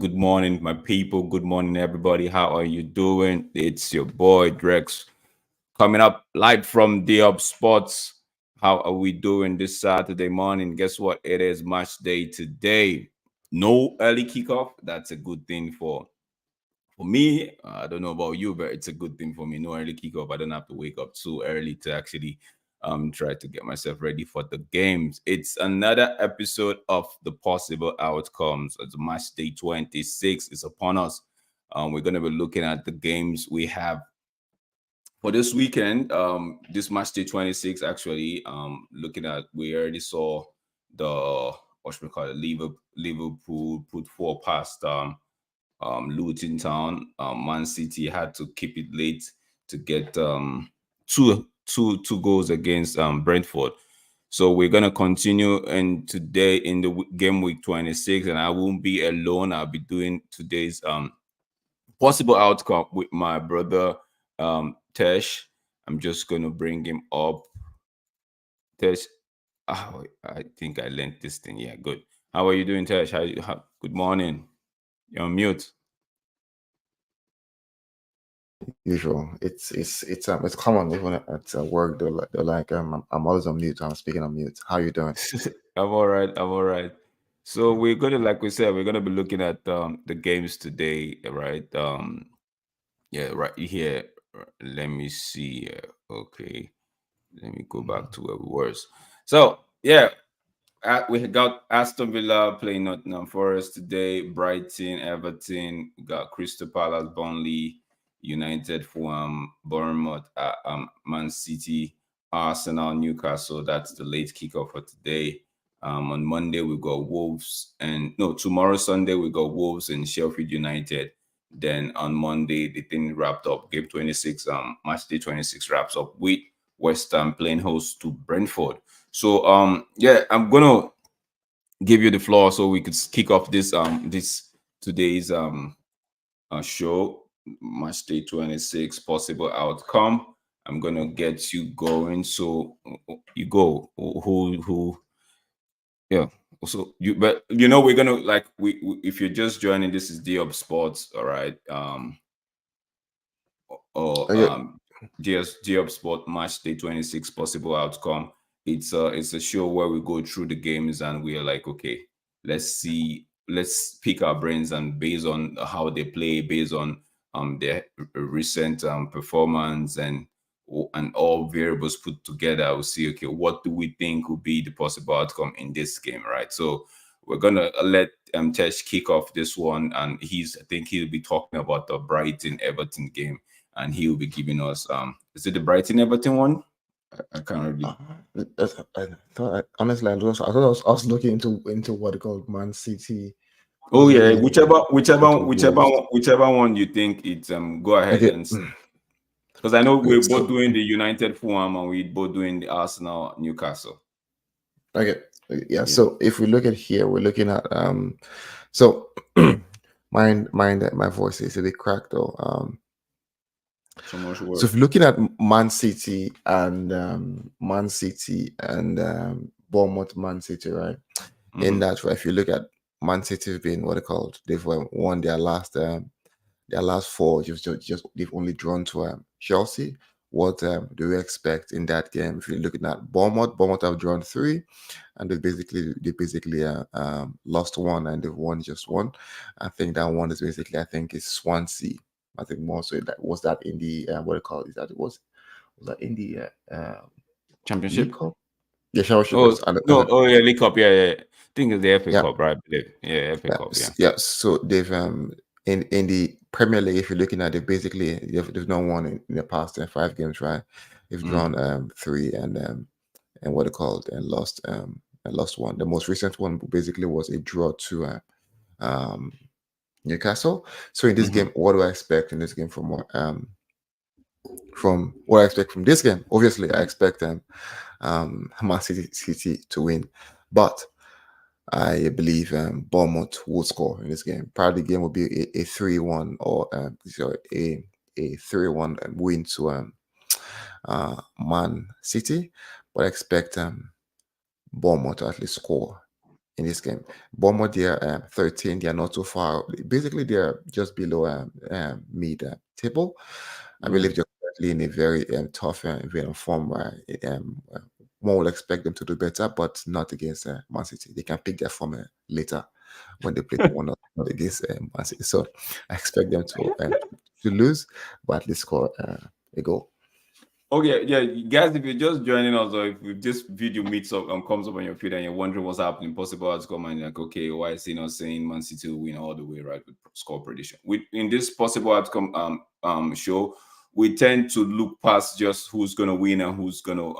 Good morning, my people. Good morning, everybody. How are you doing? It's your boy Drex coming up live from the Up Sports. How are we doing this Saturday morning? Guess what? It is match day today. No early kickoff. That's a good thing for me. I don't know about you, but it's a good thing for me. No early kickoff. I don't have to wake up too early to actually try to get myself ready for the games. It's another episode of the possible outcomes. It's match day 26 is upon us. We're gonna be looking at the games we have for this weekend. This match day 26 actually. Looking at we already saw the what should we call it? Liverpool put four past Luton Town. Man City had to keep it late to get two goals against Brentford. So we're gonna continue and today in the game week 26, and I won't be alone. I'll be doing today's possible outcome with my brother Tesh. I'm just gonna bring him up. Tesh, I think I learned this thing. Yeah, good. How are you doing, Tesh? Good morning. You're on mute. Usual. It's common even at work. They're like I'm always on mute. I'm speaking on mute. How you doing? I'm all right. I'm all right. So we're gonna, like we said, we're gonna be looking at the games today, right? Yeah, right here. Let me see. Okay, let me go back to where we were. So yeah, we got Aston Villa playing Nottingham Forest today. Brighton, Everton. We got Crystal Palace, Burnley, United, Fulham, Bournemouth, Man City, Arsenal, Newcastle. That's the late kickoff for today. On Monday we got Wolves, and no, tomorrow Sunday we got Wolves and Sheffield United. Then on Monday the thing wrapped up. Game 26, match day 26 wraps up with West Ham playing host to Brentford. So yeah, I'm gonna give you the floor so we could kick off this today's show, match day 26, possible outcome. I'm gonna get you going. So you go. Who yeah. So you but we're gonna like if you're just joining, this is the Up Sports, all right. Or Okay. GS Sport Match Day 26 possible outcome. It's a show where we go through the games and we are like, okay, let's pick our brains, and based on how they play, based on their recent performance and all variables put together, we'll see, okay, what do we think will be the possible outcome in this game, right? So we're gonna let Tesh kick off this one, and I think he'll be talking about the Brighton Everton game, and he will be giving us is it the Brighton Everton one? I can't really. Uh, I thought honestly I was looking into what they call Man City. Oh Was yeah, looking into Wolves. whichever one you think it's go ahead Okay. and because I know Okay. we're both So doing the United Fulham and we're both doing the Arsenal Newcastle. okay. Yeah. Yeah, So if we look at here, we're looking at So mind that my voice is a bit cracked though. so much So work. if you're looking at Man City and Bournemouth, Man City, right? In Mm-hmm. that, right, if you look at Man City, have been what they called, they've won their last four. Just they've only drawn to Chelsea. What do we expect in that game? If you're looking at Bournemouth have drawn three, and they basically lost one and they've won just one. I think that one is basically I think it's Swansea. I think more so that was that in the what do you call it? That it was that in the League Championship? Cup? Yeah, Championship. Oh And no, oh yeah, League Cup, yeah, yeah. I think it's the FA yeah, Cup, right? I believe. Yeah, FA Cup, yeah. yeah. So they've in the Premier League, if you're looking at it, basically they've not won in the past 5 games, right? They've Mm. drawn three and what they called and lost one. The most recent one basically was a draw to um Newcastle. So in this Mm-hmm. game, what do I expect in this game from what I expect from this game? Obviously, I expect Man City to win, but I believe Bournemouth will score in this game. Probably the game will be a 3-1 or sorry, a 3-1 win to Man City, but I expect Bournemouth to at least score in this game. Bournemouth, they're 13. They are not too far. Basically, they're just below mid table. I believe they're currently in a very tough vein of form where one will expect them to do better, but not against Man City. They can pick their form later when they play tomorrow, not against Man City. So I expect them to lose, but at least score a goal. Okay, yeah, guys, if you're just joining us, or if this video meets up and comes up on your feed and you're wondering what's happening, possible outcome, and you're like, okay, why is he not saying Man City will win all the way, right, with score prediction? With in this possible outcome show, we tend to look past just who's gonna win and who's gonna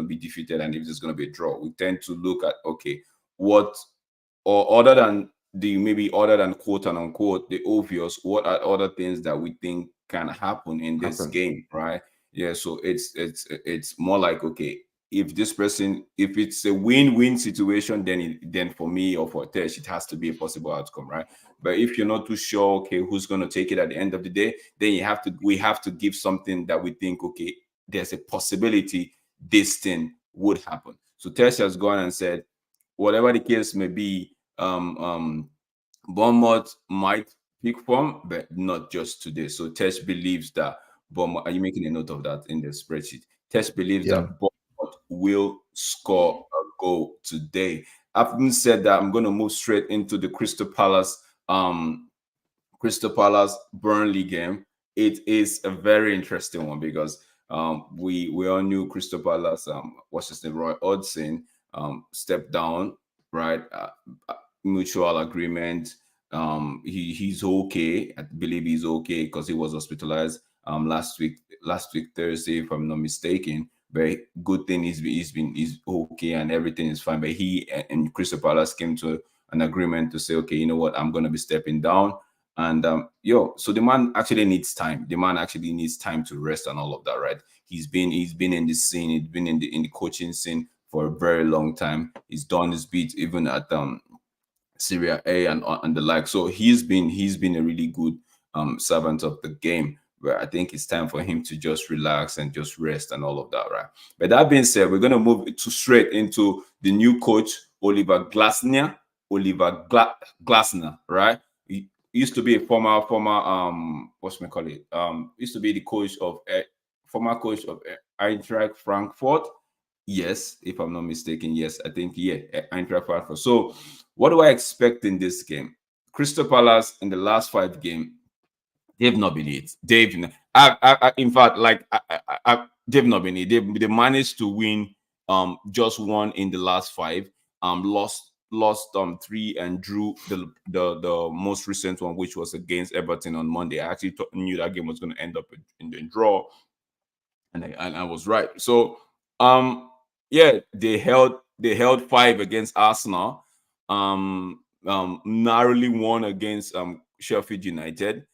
be defeated, and if there's gonna be a draw. We tend to look at, okay, what, or other than the, maybe other than quote and unquote the obvious, what are other things that we think can happen in this Happen. game, right? Yeah, so it's more like, okay, if this person, if it's a win-win situation, then for me or for Tesh, it has to be a possible outcome, right? But if you're not too sure, okay, who's going to take it at the end of the day, then we have to give something that we think, okay, there's a possibility this thing would happen. So Tesh has gone and said, whatever the case may be, Bournemouth might pick form, but not just today. So Tesh believes that Bournemouth. Are you making a note of that in the spreadsheet? Tesh believes Yeah. that Bournemouth will score a goal today. Having said that, I'm going to move straight into the Crystal Palace Burnley game. It is a very interesting one because we all knew Crystal Palace, what's his name, Roy Hodgson, stepped down, right? Mutual agreement. He's okay. I believe he's okay because he was hospitalized last week Thursday, if I'm not mistaken. But good thing he's okay and everything is fine. But he and Crystal Palace came to an agreement to say, okay, you know what, I'm gonna be stepping down. And so the man actually needs time. The man actually needs time to rest and all of that, right? He's been in the scene, he's been in the coaching scene for a very long time. He's done his beat even at Syria A and the like. So he's been a really good servant of the game. But I think it's time for him to just relax and just rest and all of that, right? But that being said, we're gonna move to straight into the new coach, Oliver Glasner. Glasner, right? He used to be a former what's me call it? Used to be the coach of former coach of Eintracht Frankfurt. Yes, if I'm not mistaken. Yes, I think, yeah, Eintracht Frankfurt. So, what do I expect in this game? Crystal Palace in the last 5 games, they've not been it. In fact, like they've not been it. They managed to win just one in the last 5. Lost 3 and drew the most recent one, which was against Everton on Monday. I actually knew that game was going to end up in the draw, and I was right. So yeah, they held 5 against Arsenal, narrowly won against Sheffield United,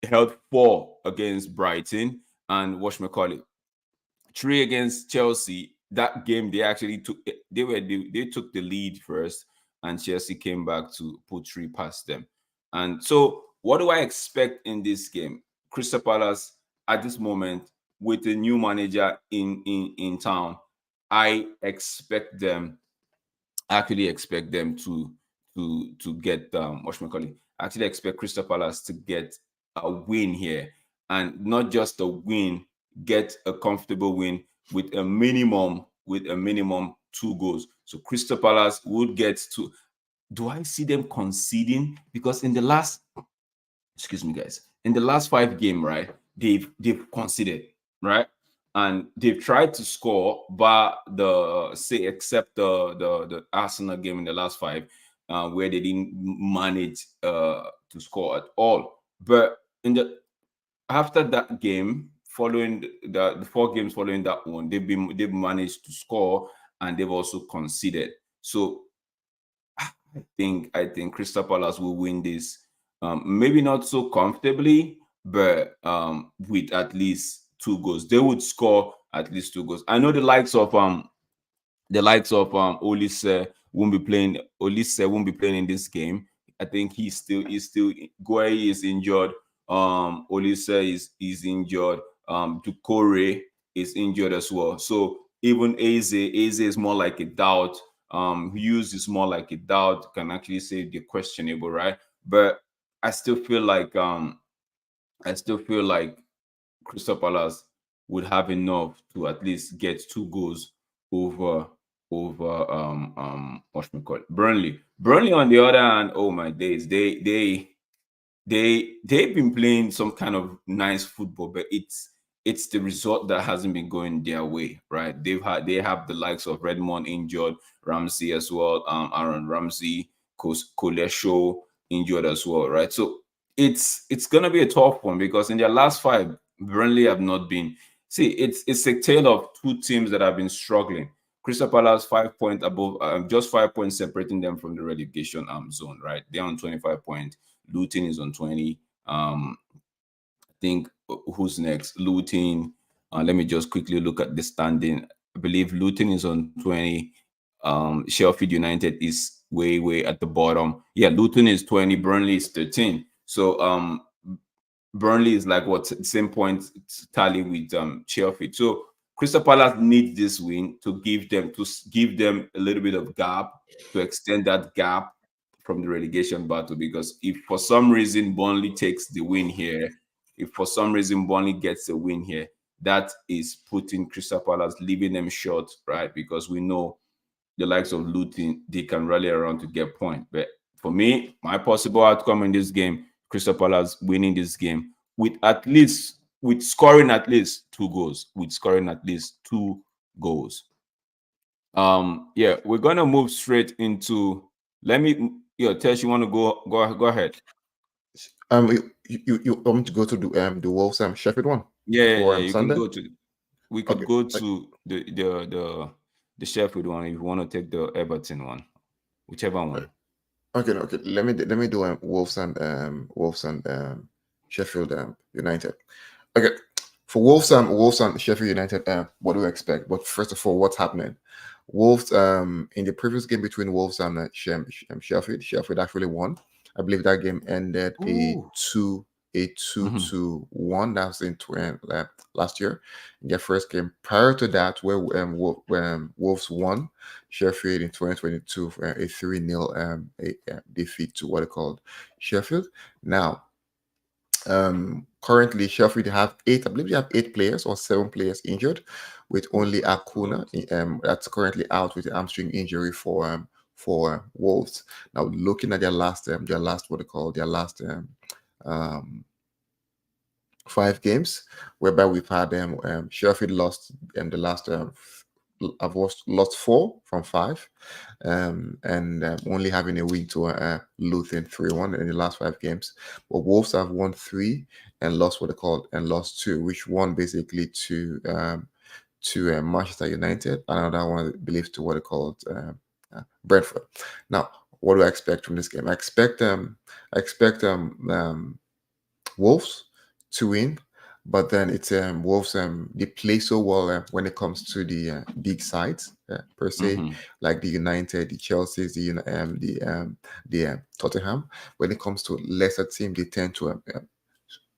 held 4 against Brighton, and whatchamacallit, 3 against Chelsea. That game they actually they took the lead first, and Chelsea came back to put 3 past them. And so, what do I expect in this game? Crystal Palace at this moment, with a new manager in town, I expect them actually expect them to get whatchamacallit. I actually expect Crystal Palace to get a win here, and not just a win, get a comfortable win with a minimum 2 goals. So Crystal Palace would get to. Do I see them conceding? Because in the last, excuse me, guys, in the last 5 game, right, they've conceded, right, and they've tried to score, but the say except the Arsenal game in the last 5, where they didn't manage to score at all. But in the after that game, following the 4 games following that one, they've managed to score, and they've also conceded. So I think Crystal Palace will win this. Maybe not so comfortably, but with at least 2 goals. They would score at least 2 goals. I know the likes of Olise won't be playing. Olise won't be playing in this game. I think he's still Gueye is injured. Olise is injured. Ducore is injured as well. So even Eze is more like a doubt. Hughes is more like a doubt, can actually say the questionable, right? But I still feel like I still feel like Crystal Palace would have enough to at least get 2 goals over what's call it, Burnley. Burnley on the other hand, oh my days, they've been playing some kind of nice football, but it's the result that hasn't been going their way, right? They have the likes of Redmond injured, Ramsey as well, Aaron Ramsey, Kolesho injured as well, right? So it's gonna be a tough one because in their last five, Burnley have not been. See, it's a tale of two teams that have been struggling. Crystal Palace 5 points above, just 5 points separating them from the relegation zone, right? They're on 25 points. Luton is on 20. I think who's next? Luton. Let me just quickly look at the standing. I believe Luton is on 20. Sheffield United is way at the bottom. Yeah, Luton is 20. Burnley is 13. So Burnley is like what same point tally with Sheffield. So Crystal Palace needs this win to give them a little bit of gap, to extend that gap from the relegation battle. Because if for some reason Burnley takes the win here, if for some reason Burnley gets a win here, that is putting Crystal Palace, leaving them short, right? Because we know the likes of Luton, they can rally around to get point. But for me, my possible outcome in this game, Crystal Palace winning this game with scoring at least 2 goals. With scoring at least 2 goals. Yeah, we're gonna move straight into. Let me, yeah, Tesh, you want to go ahead? You want me to go to the Wolves Sheffield one for Yeah. You can Sunday? go to. We could Okay, go like, to the Sheffield one if you want to take the Everton one, whichever one. okay. Let me do Wolves and Sheffield United. Okay, for Wolves and Sheffield United, what do we expect? But first of all, what's happening? Wolves in the previous game between Wolves and Sheffield actually won. I believe that game ended Ooh. 2 Mhm. to 1. That was in last year. In their first game. Prior to that, where Wolves won Sheffield in 2022 for a 3-0 defeat to what they called Sheffield. Now, currently Sheffield have eight, I believe they have 8 players or 7 players injured, with Oh only my Acuna God. that's currently out with a hamstring injury for Wolves. Now, looking at their last what they call their last um 5 games, whereby we've had Sheffield lost in the last I've lost 4 from 5, and only having a win to Luton 3-1 in the last 5 games. But Wolves have won 3 and lost what they called and lost 2, which one basically to Manchester United, another one I believe to what they called Brentford. Now, what do I expect from this game? I expect Wolves to win, but then it's Wolves. They play so well when it comes to the big sides per se, Mm-hmm. like the United, the Chelsea's, the Tottenham. When it comes to lesser team, they tend to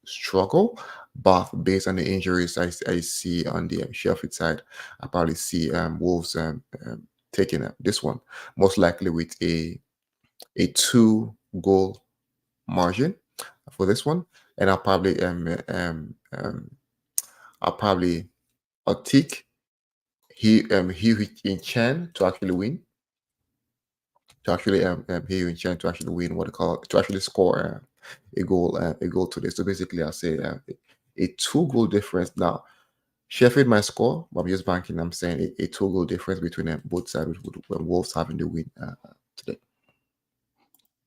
struggle. But based on the injuries I see on the Sheffield side, I probably see Wolves taking this one, most likely with a 2 goal margin for this one, and I'll take he in Chan to actually win, he in Chan to actually win what they call to actually score a goal today. So basically, I'll say a 2 goal difference. Now, Sheffield might score, but I'm just banking. I'm saying a 2 goal difference between both sides, with Wolves having the win today.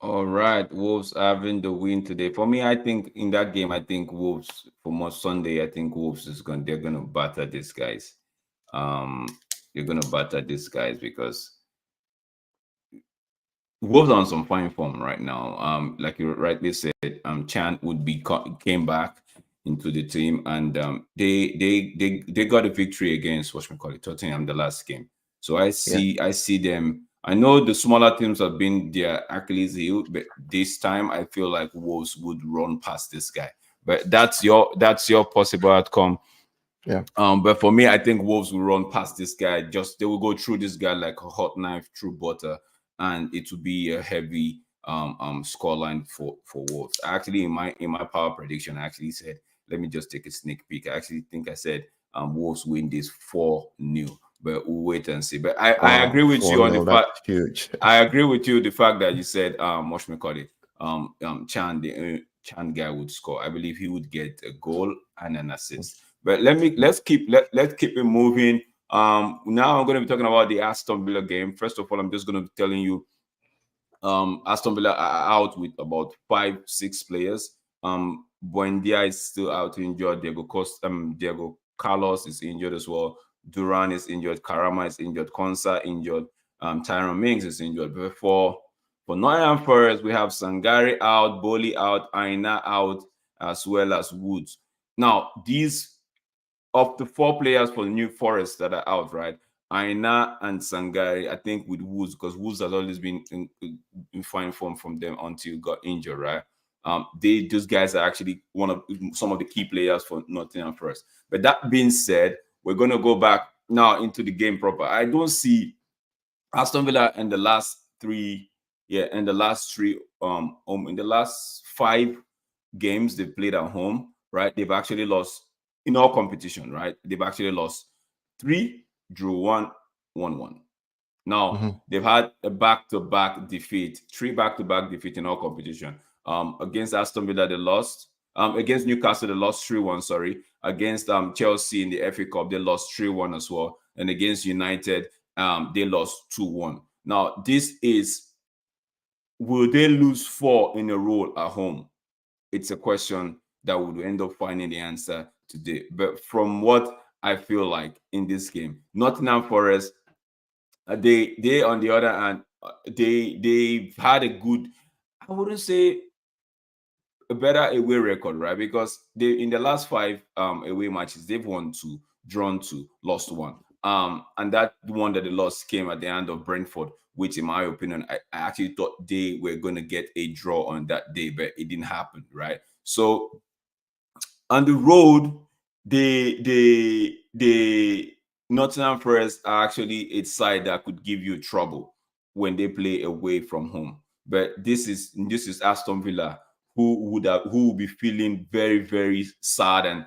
All right, Wolves having the win today. For me, I think in that game, I think Wolves for more Sunday. I think Wolves is going. They're gonna batter these guys. Um, they're gonna batter these guys because Wolves are on some fine form right now. Like you rightly said, Chan would be came back into the team, and they got a victory against what we call it Tottenham the last game. So Yeah. I see them. I know the smaller teams have been their Achilles heel, but this time I feel like Wolves would run past this guy. But that's your possible outcome Yeah. But for me, I think Wolves will run past this guy. Just they will go through this guy like a hot knife through butter, and it will be a heavy scoreline for Wolves. Actually, in my power prediction, I actually said, let me just take a sneak peek. I actually think I said Wolves win this 4-0, but we'll wait and see. But I Wow, agree with you 4 on the nil. That's fact. huge. I agree with you the fact that you said Mosh McCarthy, Chan the Chan guy would score. I believe he would get a goal and an assist. But let's keep it moving. Now I'm going to be talking about the Aston Villa game. First of all, I'm just going to be telling you Aston Villa are out with about 5-6 players. Buendia is still out injured. Diego Carlos is injured as well. Duran is injured. Karama is injured. Konsa injured. Tyrone Mings is injured. But for Nottingham Forest, we have Sangari out, Boli out, Aina out, as well as Woods. Now, these of the 4 players for the New Forest that are out, right? Aina and Sangari, I think with Woods, because Woods has always been in fine form from them until he got injured, right? Those guys are actually some of the key players for Nottingham Forest. But that being said, we're gonna go back now into the game proper. I don't see Aston Villa in the last three, yeah, in the last 5 games they've played at home, right? They've actually lost in all competition, right? They've actually lost 3, drew 1, won 1. Now Hmm. they've had a back-to-back defeat, 3 back-to-back defeat in all competition. Against Aston Villa, they lost. Against Newcastle, they lost 3-1. Sorry. Against Chelsea in the FA Cup, they lost 3-1 as well. And against United, they lost 2-1. Now, this is, will they lose 4 in a row at home? It's a question that we would end up finding the answer today. But from what I feel like in this game, Nottingham Forest, they on the other hand, they've had a good, I wouldn't say a better away record, right? Because they in the last 5 away matches, they've won 2, drawn 2, lost 1. And that one that they lost came at the end of Brentford, which in my opinion, I actually thought they were gonna get a draw on that day, but it didn't happen, right? So on the road, the Nottingham Forest are actually a side that could give you trouble when they play away from home. But this is Aston Villa who will be feeling very very sad and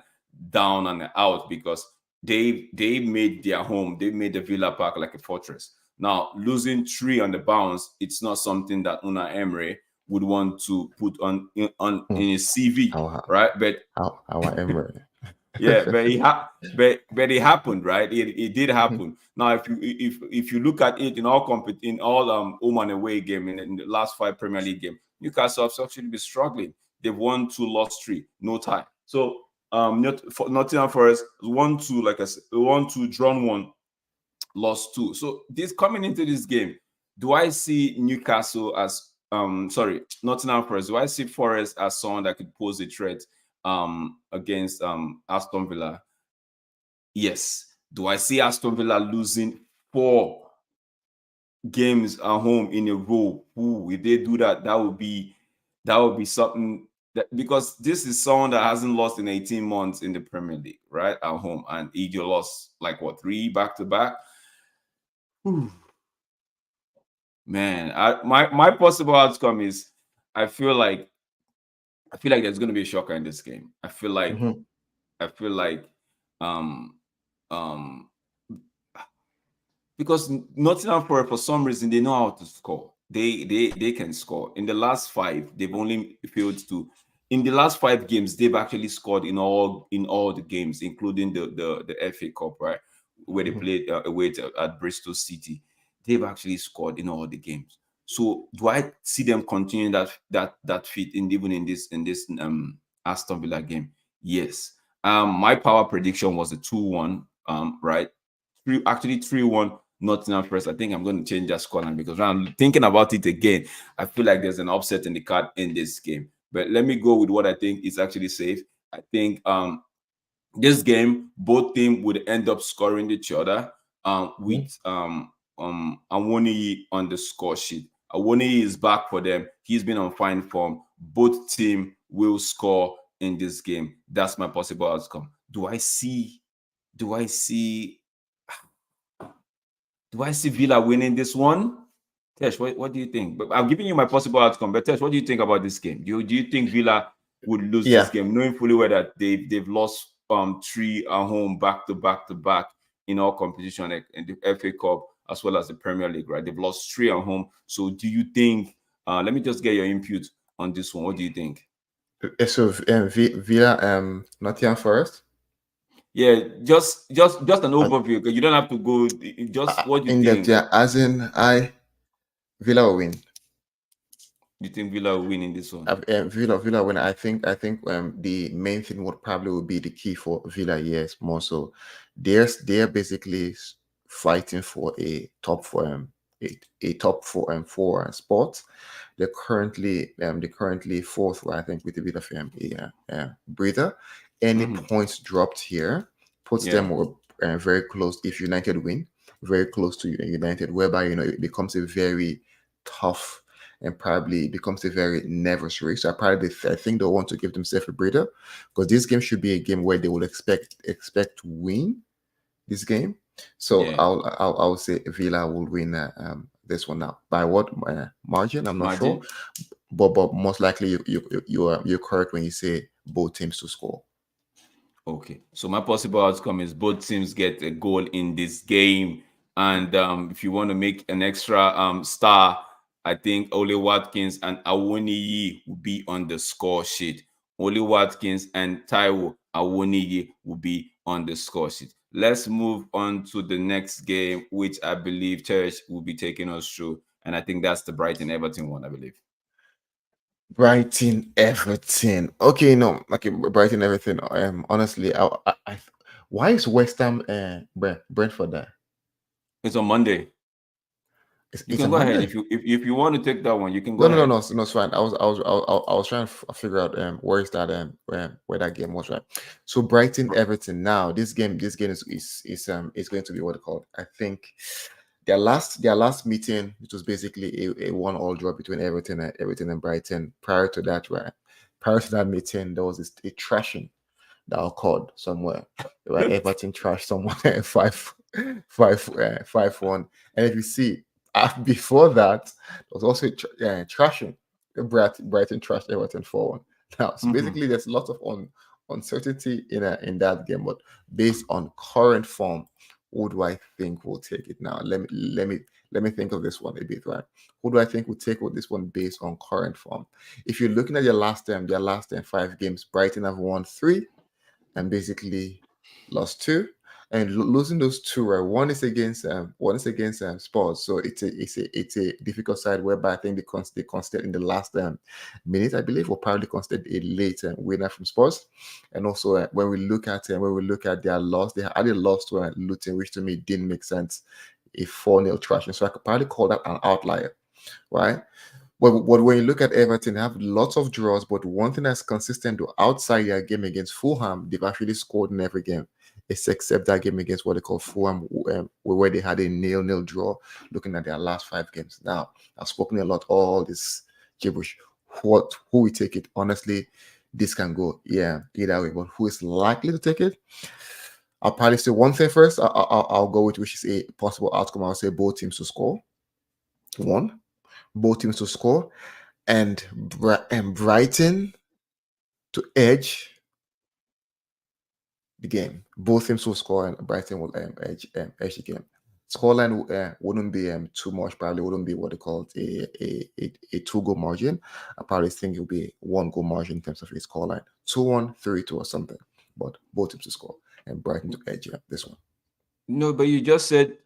down and out because they made their home, they made the Villa Park like a fortress. Now losing 3 on the bounce, it's not something that Una Emery would want to put Hmm. in his CV, How right? But our Emery. yeah, but it happened, right? It did happen. Now, if you look at it in all home and away game in the last 5 Premier League game, Newcastle have actually been struggling. They've won 2, lost 3, no tie. So Nottingham Forest 1-2, like I said, 1-2, drawn 1, lost 2. So this coming into this game, do I see Newcastle as Nottingham Forest? Do I see Forest as someone that could pose a threat against Aston Villa? Yes. Do I see Aston Villa losing 4 games at home in a row? Ooh, if they do that, that would be something that, because this is someone that hasn't lost in 18 months in the Premier League, right? At home. And he just lost like what, 3 back to back? Man, my possible outcome is I feel like I feel like there's going to be a shocker in this game. Hmm. I feel like um um because Nottingham Forest for some reason they know how to score. They can score. In the last 5, they've only failed to. In the last 5 games, they've actually scored in all the games, including the FA Cup, right, where they Hmm. played away at Bristol City. They've actually scored in all the games. So do I see them continuing that feat even in this Aston Villa game? Yes. My power prediction was a 2-1. Right, actually 3-1 Nottingham Forest. I think I'm going to change that scoreline because when I'm thinking about it again, I feel like there's an upset in the card in this game. But let me go with what I think is actually safe. I think this game, both teams would end up scoring each other with Awoniyi on the score sheet. Awoniyi is back for them. He's been on fine form. Both team will score in this game. That's my possible outcome. Do I see? Do I see do I see Villa winning this one? Tesh, what do you think? But I'm giving you my possible outcome. But Tesh, what do you think about this game? Do you think Villa would lose this Yeah, game, knowing fully well that they've lost three at home back to back in all competition, like in the FA Cup as well as the Premier League, right? They've lost three at home. So do you think? Let me just get your input on this one. What do you think? so Villa, Nottingham Forest. Yeah, just an overview. 'Cause you don't have to go. Just what you In depth, think. yeah. As in, I Villa will win. You think Villa will win in this one? Villa win. I think the main thing would probably would be the key for Villa. Yes, more so. They're basically fighting for a top four spot. They're currently fourth, I think, with a bit of breather. Any Hmm. points dropped here puts Yeah. them very close. If United win, very close to United, whereby it becomes a very tough and probably becomes a very nervous race. So I think they'll want to give themselves a breather because this game should be a game where they will expect to win this game. So Yeah. I'll say Villa will win this one now. By what margin? I'm not sure, Margin. but most likely you're correct when you say both teams to score. Okay, so my possible outcome is both teams get a goal in this game, and if you want to make an extra star, I think Ole Watkins and Awoniyi will be on the score sheet. Ole Watkins and Taiwo Awoniyi will be on the score sheet. Let's move on to the next game, which I believe Church will be taking us through, and I think that's the Brighton Everton one, I believe. Brighton Everton. Okay, no, okay, Brighton Everton. Honestly, why is West Ham Brentford there? It's on Monday. You It's can on go ahead Monday. if you want to take that one. You can go No, ahead. no, it's fine. I was trying to figure out where is that where that game was, right. So Brighton Everton. Now this game is going to be what they called. I think their last meeting, it was basically a 1-1 draw between Everton and Brighton. Prior to that, right, prior to that meeting, there was a trashing that occurred somewhere. Right, Everton trashed someone 5-1. And if you see, before that, there was also trashing. Brighton trashed Everton 4-1. Now, so Mhm. basically, there's lots of uncertainty in that game, but based on current form, who do I think will take it now? Let me think of this one a bit, right? Who do I think will take this one based on current form? If you're looking at their last 5 games, Brighton have won 3 and basically lost 2. And losing those 2, right? One is against Spurs, so it's a difficult side whereby I think they conceded in the last minute, I believe, or probably conceded a late winner from Spurs. And also when we look at their loss, they had a loss to Luton, which to me didn't make sense. A 4-0 thrashing, so I could probably call that an outlier, right? But when you look at Everton, they have lots of draws, but one thing that's consistent to outside their game against Fulham, they've actually scored in every game, except that game against what they call Fulham, where they had a nil-nil draw. Looking at their last 5 games, now I've spoken a lot, all this gibberish. Who will take it? Honestly, this can go either way. But who is likely to take it? I'll probably say one thing first. I'll go with which is a possible outcome. I'll say both teams to score. One, both teams to score and Brighton to edge the game. Both teams will score and Brighton will edge the game. Scoreline wouldn't be too much. Probably wouldn't be what they call a 2-goal margin. I probably think it'll be a 1-goal margin in terms of his scoreline. 2-1, 3-2 or something. But both teams to score and Brighton to edge this one. No, but you just said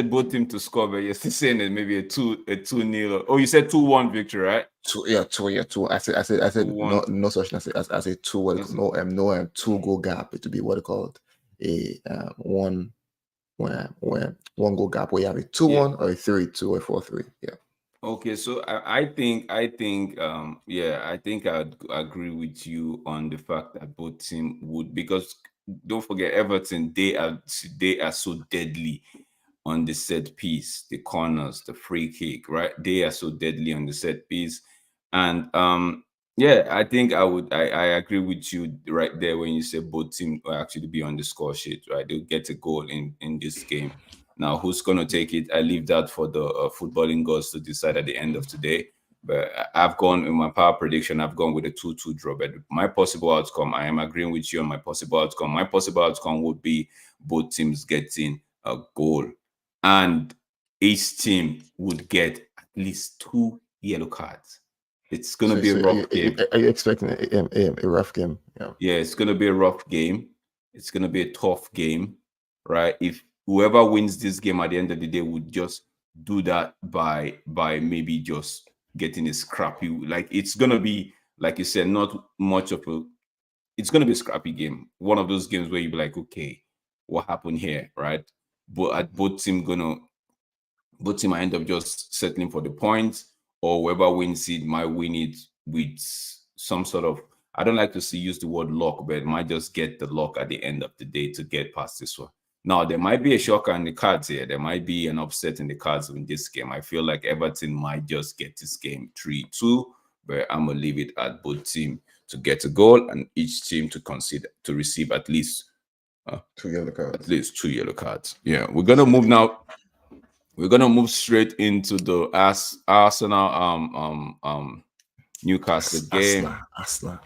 both team to score, but you're still saying that maybe a two nil. Oh, you said 2-1 victory, right? Two. I said Two no, one. no such thing as a two. Yes. No 2-goal gap. It would be what they called a one where 1-goal gap where you have a two Yeah. one or a 3-2 or 4-3. Yeah. Okay, so I think I think I'd agree with you on the fact that both team would, because don't forget Everton, they are so deadly on the set piece, the corners, the free kick, right? They are so deadly on the set piece. And Yeah, I think I would. I agree with you right there when you say both teams will actually be on the score sheet. Right, they'll get a goal in this game. Now, who's gonna take it? I leave that for the footballing gods to decide at the end of today. But I've gone in my power prediction. I've gone with a 2-2 draw. But my possible outcome, I am agreeing with you on my possible outcome. My possible outcome would be both teams getting a goal, and each team would get at least two yellow cards. It's gonna be a So rough game. are you expecting a rough game? Yeah. Yeah, it's gonna be a rough game. It's gonna be a tough game, right? If whoever wins this game at the end of the day would just do that by maybe just getting a scrappy, like it's gonna be like you said, not much of a. It's gonna be a scrappy game. One of those games where you be like, okay, what happened here, right? But at both team gonna both team might end up just settling for the points, or whoever wins it might win it with some sort of. I don't like to see use the word luck, but it might just get the luck at the end of the day to get past this one. Now there might be a shocker in the cards here. There might be an upset in the cards in this game. I feel like Everton might just get this game 3-2, but I'm gonna leave it at both team to get a goal and each team to consider to receive uh, Two yellow at cards. least two yellow cards. Yeah, we're gonna move now. We're gonna move straight into the Arsenal Newcastle game. Asla.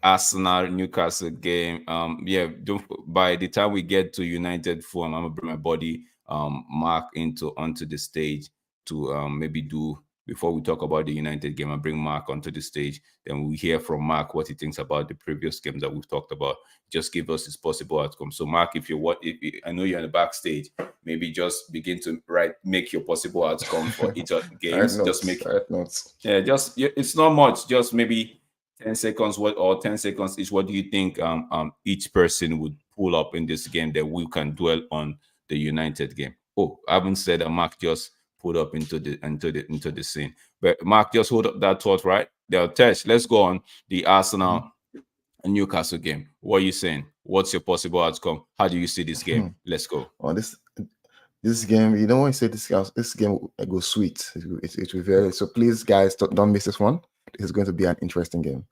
Arsenal Newcastle game. Yeah, don't by the time we get to United form, I'm gonna bring my body Mark into onto the stage to maybe do before we talk about the United game. I bring Mark onto the stage, then we hear from Mark what he thinks about the previous games that we've talked about. Just give us his possible outcome. So, Mark, if you what if I know you're in the backstage, maybe just begin to write make your possible outcomes for each of the I had games. Just notes. make I had notes. yeah, just it's not much. Just maybe 10 seconds. What or 10 seconds is what do you think each person would pull up in this game that we can dwell on the United game. Oh, I haven't said that Mark just put up into the scene. But Mark, just hold up that thought right there. Tesh, let's go on the Arsenal and Newcastle game. What are you saying? What's your possible outcome? How do you see this game? Mhm. Let's go. On this game, you don't want to say this game will go sweet. It will vary. So please, guys, don't miss this one. This is going to be an interesting game.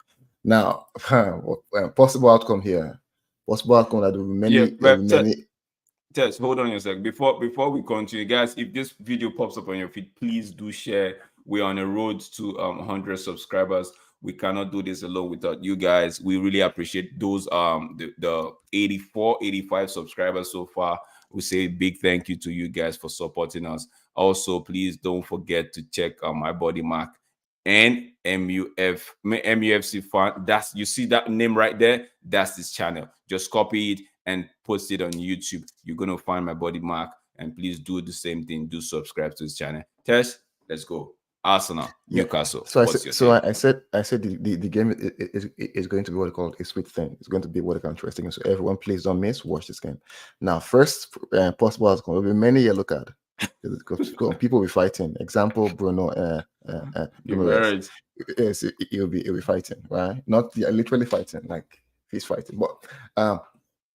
Now, possible outcome here. Possible outcome that Yeah, there will but be many. Tess, hold on a sec. Before we continue, guys, if this video pops up on your feed, please do share. We're on a road to 100 subscribers. We cannot do this alone without you guys. We really appreciate those the 84, 85 subscribers so far. We say big thank you to you guys for supporting us. Also, please don't forget to check my body mark and MUFC fan. That's you see that name right there. That's this channel. Just copy it and post it on YouTube. You're gonna find my body mark. And please do the same thing. Do subscribe to this channel. Tess, let's go. Arsenal, Yeah. Newcastle. So What's your take? I said the game is going to be what I call a sweet thing. It's going to be what I call interesting. So everyone, please don't miss. Watch this game. Now, first possible outcome will be many yellow card. People will be fighting. Example, Bruno You've Guimaraes. heard. Yes, he'll be fighting, right? Not literally fighting, like he's fighting. But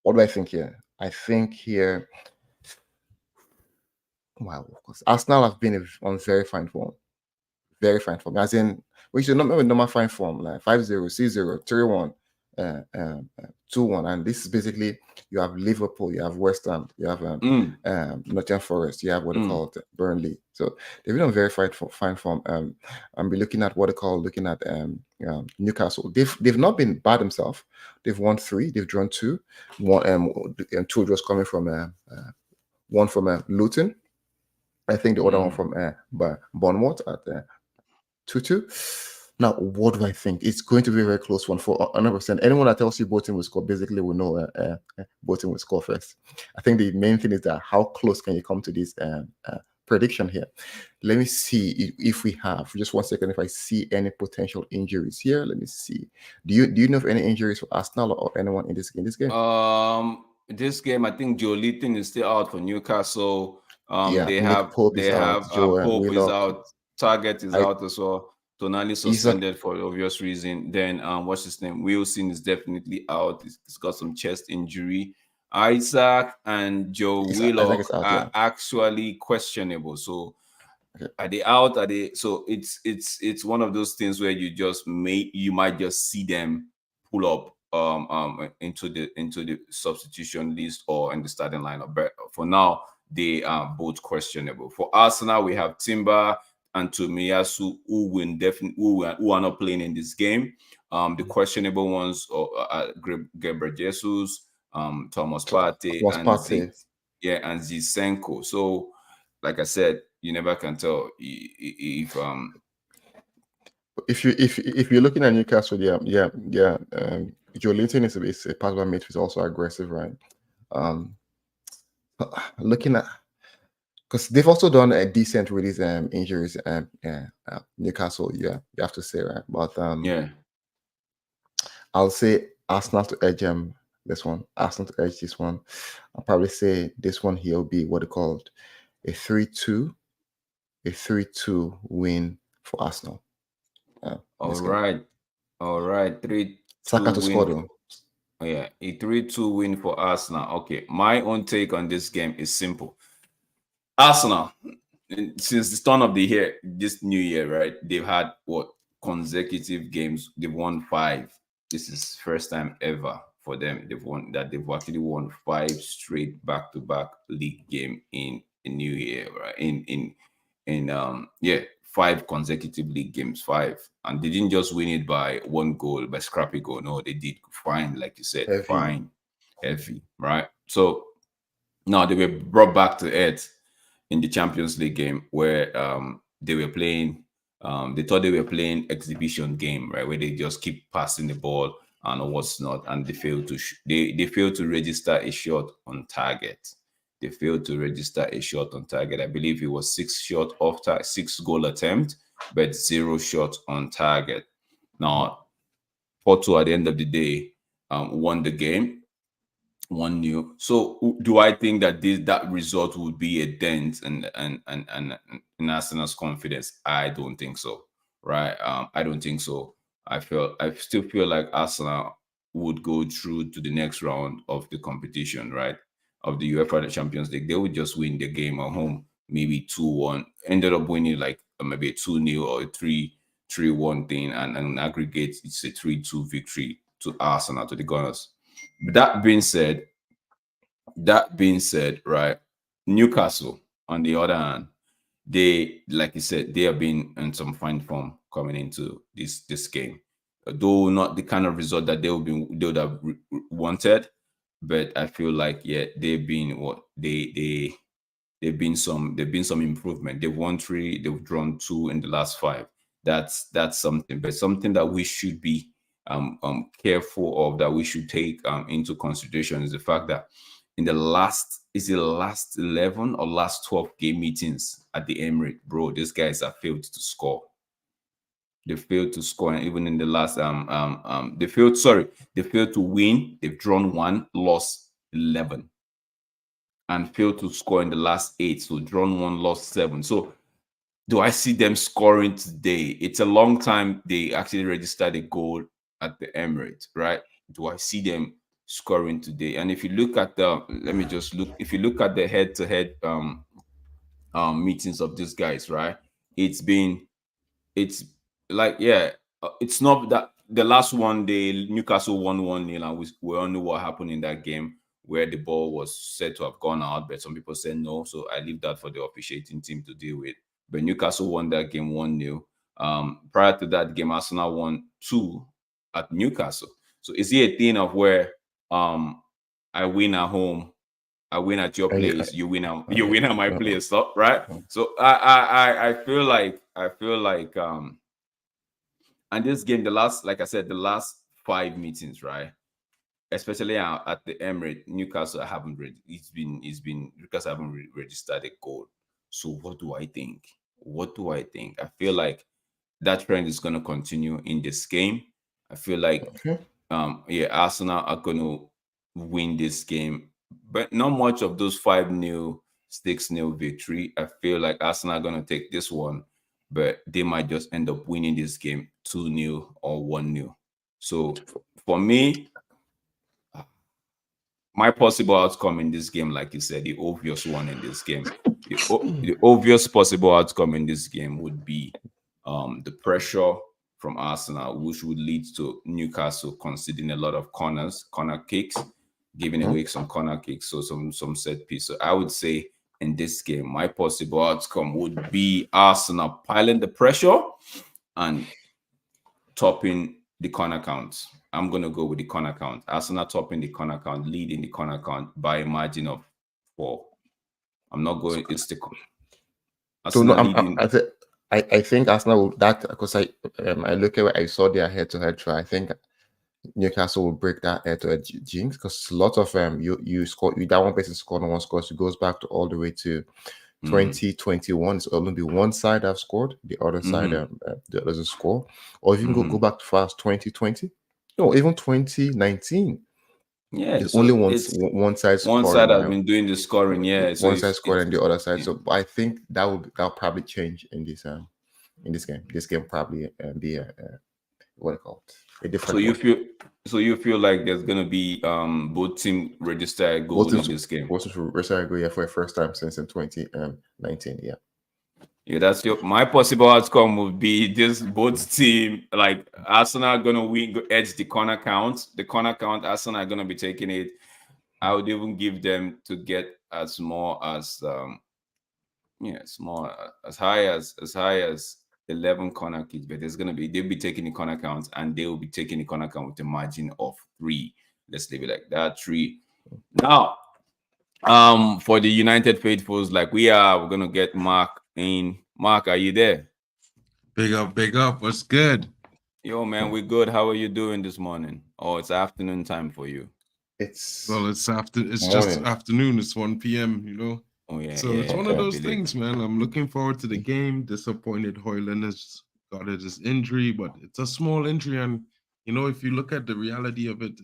what do I think here? I think here, wow, of course, Arsenal have been on very fine form, very fine form. As in, we should not with normal fine form, like 5-0, 6-0, 3-1, 2-1. And this is basically you have Liverpool, you have West Ham, you have Mm, Nottingham Forest, you have what they mm, call Burnley. So they've been on very fine form. And be looking at what they call looking at Newcastle. They've not been bad themselves. They've won 3, they've drawn 2, one and 2 draws coming from one from Luton. I think the other one mm. from Bournemouth at 2-2. Now, what do I think? It's going to be a very close one for 100%. Anyone that tells you Bolton will score basically will know Bolton will score first. I think the main thing is that how close can you come to this prediction here? Let me see if we have just 1 second. If I see any potential injuries here, let me see. Do you know of any injuries for Arsenal or anyone in this game? This game, I think Joe Linton is still out for Newcastle. Yeah, They Nick have Pope they is out. have Joe Pope is Willock. out. Target is I out as well. Tonali Isaac. suspended for obvious reason. Then what's his name? Wilson is definitely out. He's got some chest injury. Isaac and Joe Isaac Willock is out. are Yeah. actually questionable. So Are they out? Are they? So it's one of those things where you might just see them pull up into the substitution list or in the starting lineup. But for now, they are both questionable. For Arsenal, we have Timber and Tomiyasu who are not playing in this game. The questionable ones are Gabriel Jesus, Thomas Partey, Was and Partey. and Zizenko. So, like I said, you never can tell if If you're looking at Newcastle, Joe Linton is a part of our midfield, also aggressive, right? Um, looking at because they've also done a decent with these injuries. Yeah, Newcastle, yeah, you have to say, right? But yeah. I'll say Arsenal to edge this one. Arsenal to edge this one. I'll probably say this one here will be what they called a 3-2, a 3-2 win for Arsenal. All This game. right, all right, three Saka two to score win. though. Yeah, a 3-2 win for Arsenal. Okay, my own take on this game is simple. Arsenal, since the start of the year, this new year, right? They've had what consecutive games? They've won five. This is first time ever for them. They've actually won five straight back-to-back league game in a new year, right? In five consecutive league games, five. And they didn't just win it by one goal, by scrappy goal. No, they did fine, like you said, Heavy. fine, heavy, right? So now they were brought back to earth in the Champions League game where they were playing. They thought they were playing exhibition game, right, where they just keep passing the ball and what's not, and they failed to they failed to register a shot on target. They failed to register a shot on target. I believe it was six goal attempt, but zero shot on target. Now, Porto at the end of the day won the game 1-0. So do I think that that result would be a dent and in Arsenal's confidence? I don't think so. Right. I don't think so. I still feel like Arsenal would go through to the next round of the competition, right? Of the UEFA Champions League. They would just win the game at home, maybe 2-1. Ended up winning like maybe a 2-0 or a 3-1 thing, and on aggregate, it's a 3-2 victory to Arsenal, to the Gunners. That being said, right, Newcastle, on the other hand, they, like you said, they have been in some fine form coming into this game. Though not the kind of result that they would have wanted, but I feel like they've been what they've been some improvement. They've won three, they've drawn two in the last five. That's something, but something that we should be careful of, that we should take into consideration, is the fact that in the last 11 or last 12 game meetings at the Emirates, bro, these guys have failed to score. They failed to score, and even in the last they failed to win. They've drawn one, lost 11, and failed to score in the last 8. So drawn one, lost 7. So do I see them scoring today? It's a long time they actually registered a goal at the Emirates, right? Do I see them scoring today? And if you look at let me just look. If you look at the head-to-head meetings of these guys, right? It's been it's like it's not that the last one day Newcastle won 1-0, and we all knew what happened in that game where the ball was said to have gone out, but some people said no. So I leave that for the officiating team to deal with. But Newcastle won that game 1-0. Prior to that game, Arsenal won 2 at Newcastle. So is it a thing of where I win at home, I win at your And place, you win at my uh, place, so, right? So I feel like and this game, the last, like I said, the last 5 meetings, right? Especially at the Emirates, Newcastle haven't Newcastle haven't registered a goal. So what do I think? What do I think? I feel like that trend is going to continue in this game. I feel like okay. Arsenal are going to win this game, but not much of those 5-0, 6-0 victory. I feel like Arsenal are going to take this one, but they might just end up winning this game 2-0 or 1-0. So for me, my possible outcome in this game, like you said, the obvious one in this game the obvious possible outcome in this game would be the pressure from Arsenal, which would lead to Newcastle conceding a lot of corner kicks, giving Mhm. away some corner kicks, so some set piece. So I would say in this game, my possible outcome would be Arsenal piling the pressure and topping the corner count. I'm gonna go with the corner count. Arsenal topping the corner count, leading the corner count by a margin of 4. I'm not going. It's the So no, Arsenal leading. I think Arsenal will that because I look at what I saw their head-to-head try. I think Newcastle will break that head-to-head jinx because a lot of you score you that one person scored and one scores. It goes back to all the way to Mm, 2021. It's only be one side have scored, the other side mm-hmm, that doesn't score. Or if you can go mm-hmm. back to fast 2020, no, even 2019. Yeah, There's only so it's one side one side scoring. has been doing the scoring. Yeah, so One side if scoring and the other side. yeah. So I think that'll probably change in this game. This game probably be what do you call it? A so different you one. feel so you feel like there's gonna be both team register a Both goal in teams this game. both teams will return go, yeah, for the first time since in 2019. Yeah. Yeah, that's your my possible outcome would be this both team like Arsenal gonna win edge the corner count. The corner count, Arsenal are gonna be taking it. I would even give them to get as more as yeah, small as high as 11 corner kicks, but there's gonna be they'll be taking the corner counts and they will be taking the corner count with a margin of 3. Let's leave it like that. 3. Now, for the United faithfuls, like we're gonna get Mark in. Mark, are you there? Big up, big up. What's good? Yo, man, we're good. How are you doing this morning? Oh, it's afternoon time for you. It's Well, it's just morning. afternoon. It's 1 p.m., you know. Oh yeah, So it's yeah, one I of Okay. those believe. things, man. I'm looking forward to the game. Disappointed Hoyland has got his injury, but it's a small injury. And, you know, if you look at the reality of it,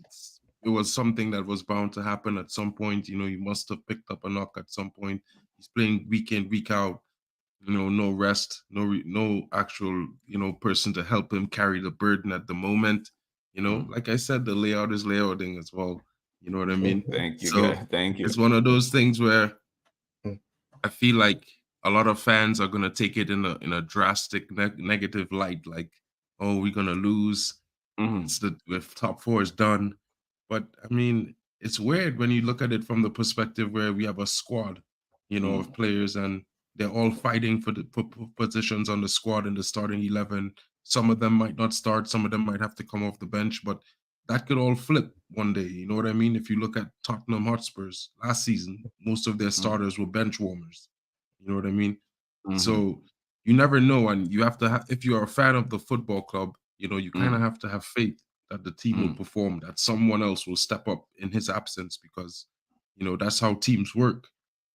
it was something that was bound to happen at some point. You know, he must have picked up a knock at some point. He's playing week in, week out. You know, no rest, no actual, you know, person to help him carry the burden at the moment. You know, Mhm. like I said, the layout is layouting as well. You know what I mean? Thank you, So guys. Thank you. it's one of those things where I feel like a lot of fans are gonna take it in a drastic negative light, like, oh, we're gonna lose. Hmm. It's the if top four is done. But I mean, it's weird when you look at it from the perspective where we have a squad, you know, of players and they're all fighting for the positions on the squad in the starting 11. Some of them might not start, some of them might have to come off the bench, but that could all flip one day. You know what I mean? If you look at Tottenham Hotspurs last season, most of their starters were bench warmers. You know what I mean? Hmm. So you never know, and you have to have. If you are a fan of the football club, you know you kind of Hmm. have to have faith that the team will Hmm. perform, that someone else will step up in his absence, because you know that's how teams work.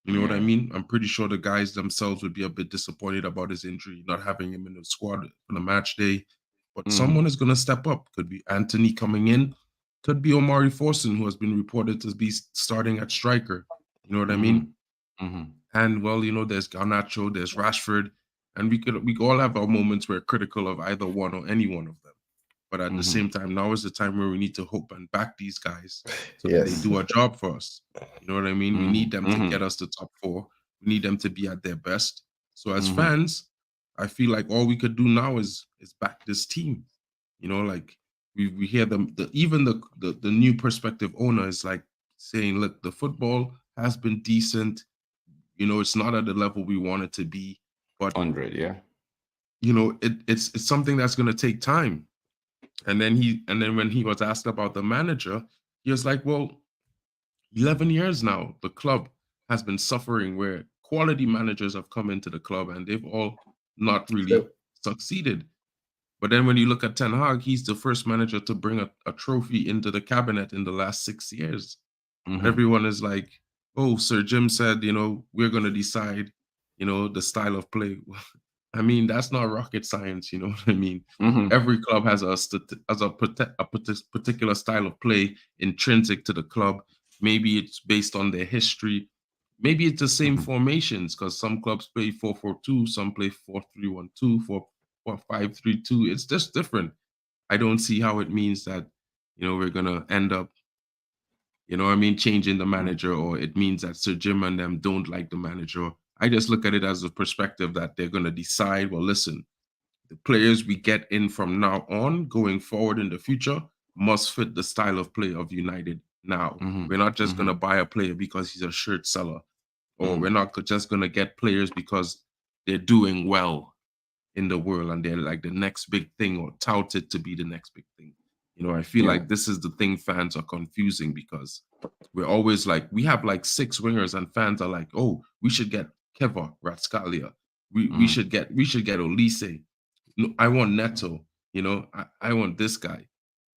You know what I Yeah. mean? I'm pretty sure the guys themselves would be a bit disappointed about his injury, not having him in the squad on the match day. But Hmm. someone is going to step up. Could be Anthony coming in, could be Omari Forson, who has been reported to be starting at striker. You know what I mean? Hmm. Hmm. And well, you know, there's Garnacho, there's Rashford, and we could all have our moments where critical of either one or any one of them. But at the Hmm. same time, now is the time where we need to hope and back these guys so that they Yes. do a job for us. You know what I mean? We Hmm. need them to Hmm. get us to top four. We need them to be at their best. So as Hmm. fans, I feel like all we could do now is back this team. You know, like we hear them even the new perspective owner is like saying, look, the football has been decent. You know, it's not at the level we want it to be, but 100, yeah. you know, it's something that's going to take time. And then when he was asked about the manager, he was like, "Well, 11 years now, the club has been suffering where quality managers have come into the club and they've all not really succeeded. But then when you look at Ten Hag, he's the first manager to bring a trophy into the cabinet in the last 6 years. But Hmm. everyone is like, oh, Sir Jim said, you know, we're going to decide, you know, the style of play. I mean, that's not rocket science. You know what I mean? Hmm. Every club has a particular style of play intrinsic to the club. Maybe it's based on their history. Maybe it's the same Hmm. formations because some clubs play 4-4-2, some play 4-3-1-2, 4-5-3-2. It's just different. I don't see how it means that, you know, we're gonna end up, you know what I mean, changing the manager, or it means that Sir Jim and them don't like the manager. I just look at it as a perspective that they're going to decide, well, listen, the players we get in from now on, going forward in the future, must fit the style of play of United now. Mm-hmm. We're not just going Mm-hmm. to buy a player because he's a shirt seller, or Mm-hmm. we're not just going to get players because they're doing well in the world and they're like the next big thing or touted to be the next big thing. I feel Yeah. like this is the thing fans are confusing because we're always like, we have like 6 wingers and fans are like, oh, we should get Keva Ratscalia. We Mm-hmm. should get Olise. No, I want Neto. I want this guy.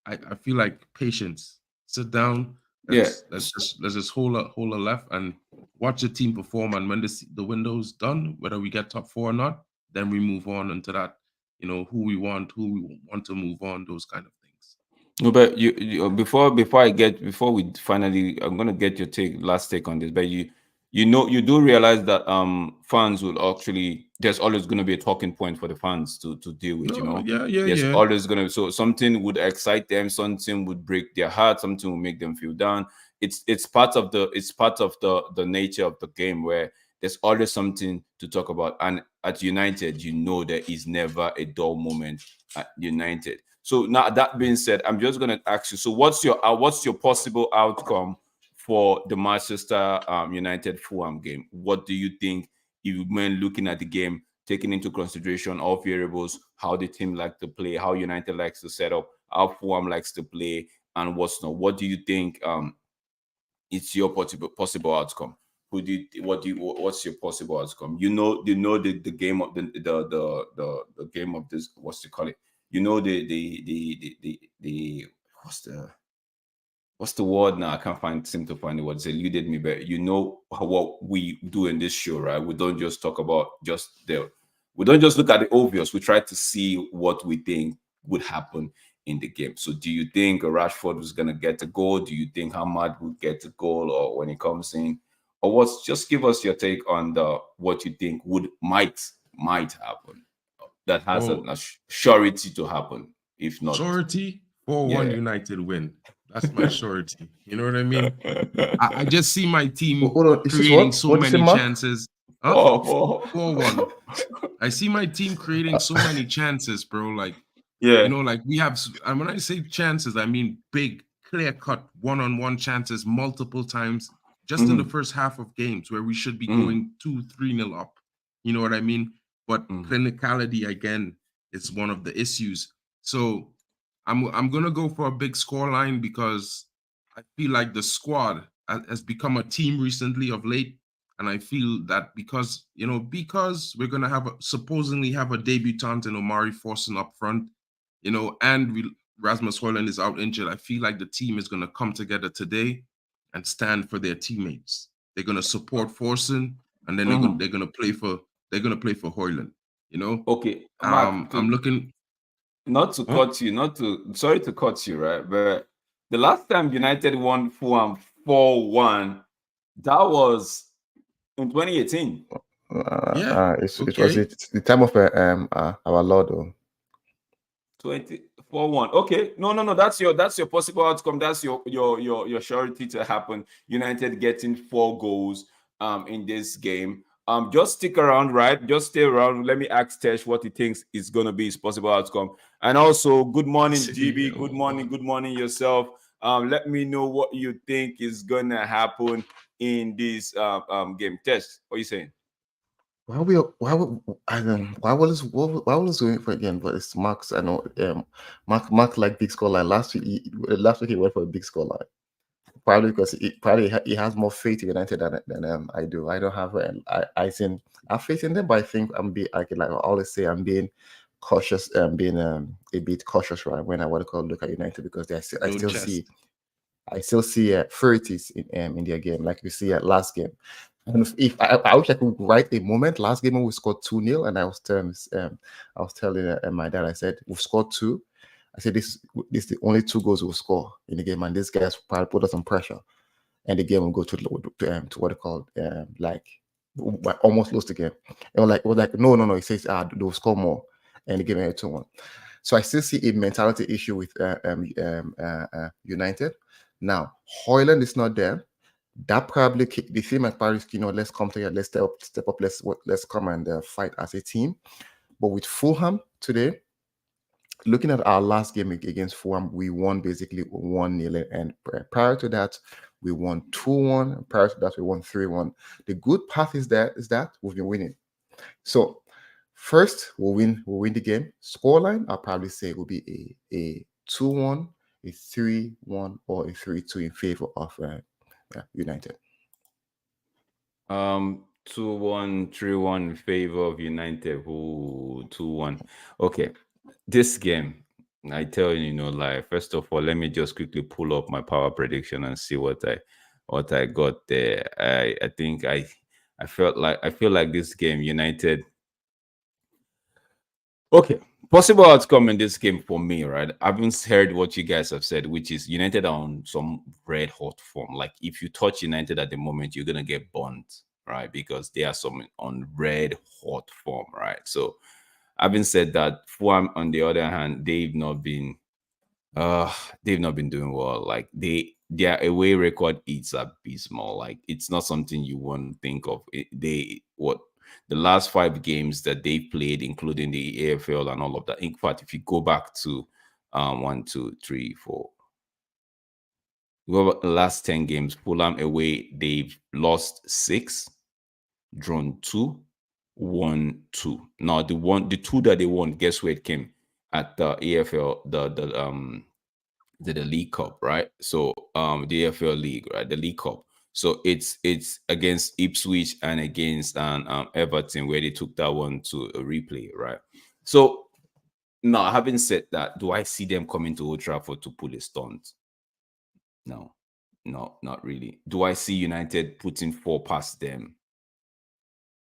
I feel like patience. Sit down. Yeah. Let's just hold a left and watch the team perform. And when the window's done, whether we get top four or not, then we move on into that. Who we want to move on, those kind of things. No, but before we finally, I'm gonna get your last take on this. But you do realize that fans will actually, there's always gonna be a talking point for the fans to deal with. No, yeah, yeah, There's yeah. always gonna, so something would excite them, something would break their heart, something will make them feel down. It's part of the nature of the game where there's always something to talk about. And at United, there is never a dull moment at United. So now that being said, I'm just going to ask you. So what's your possible outcome for the Manchester United Fulham game? What do you think, if when looking at the game, taking into consideration all variables, how the team likes to play, how United likes to set up, how Fulham likes to play, and what's not? What do you think it's your possible outcome? What's your possible outcome? The game of the game of this, what's to call it? The what's the word now? I can't seem to find the word. It's eluded me, but what we do in this show, right? We don't just talk about we don't just look at the obvious. We try to see what we think would happen in the game. So do you think Rashford was gonna get a goal? Do you think Hamad would get a goal, or when he comes in? Or just give us your take on the what you think might happen, that has Well, a surety to happen, if not. surety 4-1 Yeah. United win. That's my surety. You know what I mean? I just see my team Hold on, is this creating what? so What did you say, many Mark? chances. Huh? Oh, 4-1. I see my team creating so many chances, bro. Like, yeah. like we have, and when I say chances, I mean big, clear-cut, one-on-one chances multiple times, just in the Mm-hmm. first half of games where we should be Mm-hmm. going 2-3-0 up. You know what I mean? But Mm-hmm. clinicality again is one of the issues. So I'm gonna go for a big score line because I feel like the squad has become a team recently of late. And I feel that because we're gonna supposedly have a debutant in Omari Forson up front, and Rasmus Højlund is out injured. I feel like the team is gonna come together today and stand for their teammates. They're gonna support Forson, and then Mm-hmm. they're gonna play for Højlund. Okay, Mark, I'm looking. not to Huh? cut you, not to sorry to cut you, right? But the last time United won Fulham 4-1, that was in 2018. Yeah. It was Okay. the time of our Lord. 24-1. Okay. No. That's your possible outcome. That's your surety to happen. United getting 4 goals in this game. Just stick around, right? Just stay around. Let me ask Tesh what he thinks is gonna be his possible outcome. And also, good morning, GB. Good morning yourself. Let me know what you think is gonna happen in this game. Tesh, what are you saying? Why was doing it for again? But it's Mark's. I know. Mark like big score line last week. Last week he went for a big score line. Probably because he has more faith in United than I do. I don't have I think I have faith in them, but I think I can, like I always say, I'm being cautious and being a bit cautious, right, when I want to look at United, because I No still chest. see 30s in their game, like we see at last game. And if I wish I could write a moment last game when we scored 2-0, and I was telling my dad, I said, we've scored two. I said, this is the only 2 goals we'll score in the game, and these guys will probably put us on pressure, and the game will go to what they call like we almost lose the game. And we're like no. He says they'll score more, and the game ended 2-1. So I still see a mentality issue with United. Now Højlund is not there. That probably the team might probably, let's come together, let's step up, let's come and fight as a team. But with Fulham today, looking at our last game against Fulham, we won basically 1-0, and prior to that, we won 2-1. Prior to that, we won 3-1. The good part is that we've been winning. So first, we'll win the game. Scoreline, I'll probably say it will be a 2-1, a 3-1, or a 3-2 in favor of United. 2-1, 3-1 in favor of United. Ooh, 2-1. Okay. This game, I tell you, like, first of all, let me just quickly pull up my power prediction and see what I got there. I think I feel like this game, United. Okay. Possible outcome in this game for me, right? I haven't heard what you guys have said, which is United are on some red hot form. Like, if you touch United at the moment, you're gonna get burnt, right? Because they are some on red hot form, right? So, having said that, Fulham, on the other hand, uh they've not been doing well. Like, their away record is abysmal. Like, it's not something you want to think of. The last 5 games that they played, including the AFL and all of that. In fact, if you go back to 1, 2, 3, 4, the last 10 games, Fulham away, they've lost 6, drawn 2, won 2. Now the 2 that they won, guess where it came? At the AFL, the League Cup, right? So the AFL League, right? The League Cup. So it's against Ipswich and against Everton, where they took that one to a replay, right? So now, having said that, do I see them coming to Old Trafford to pull a stunt? No, not really. Do I see United putting 4 past them?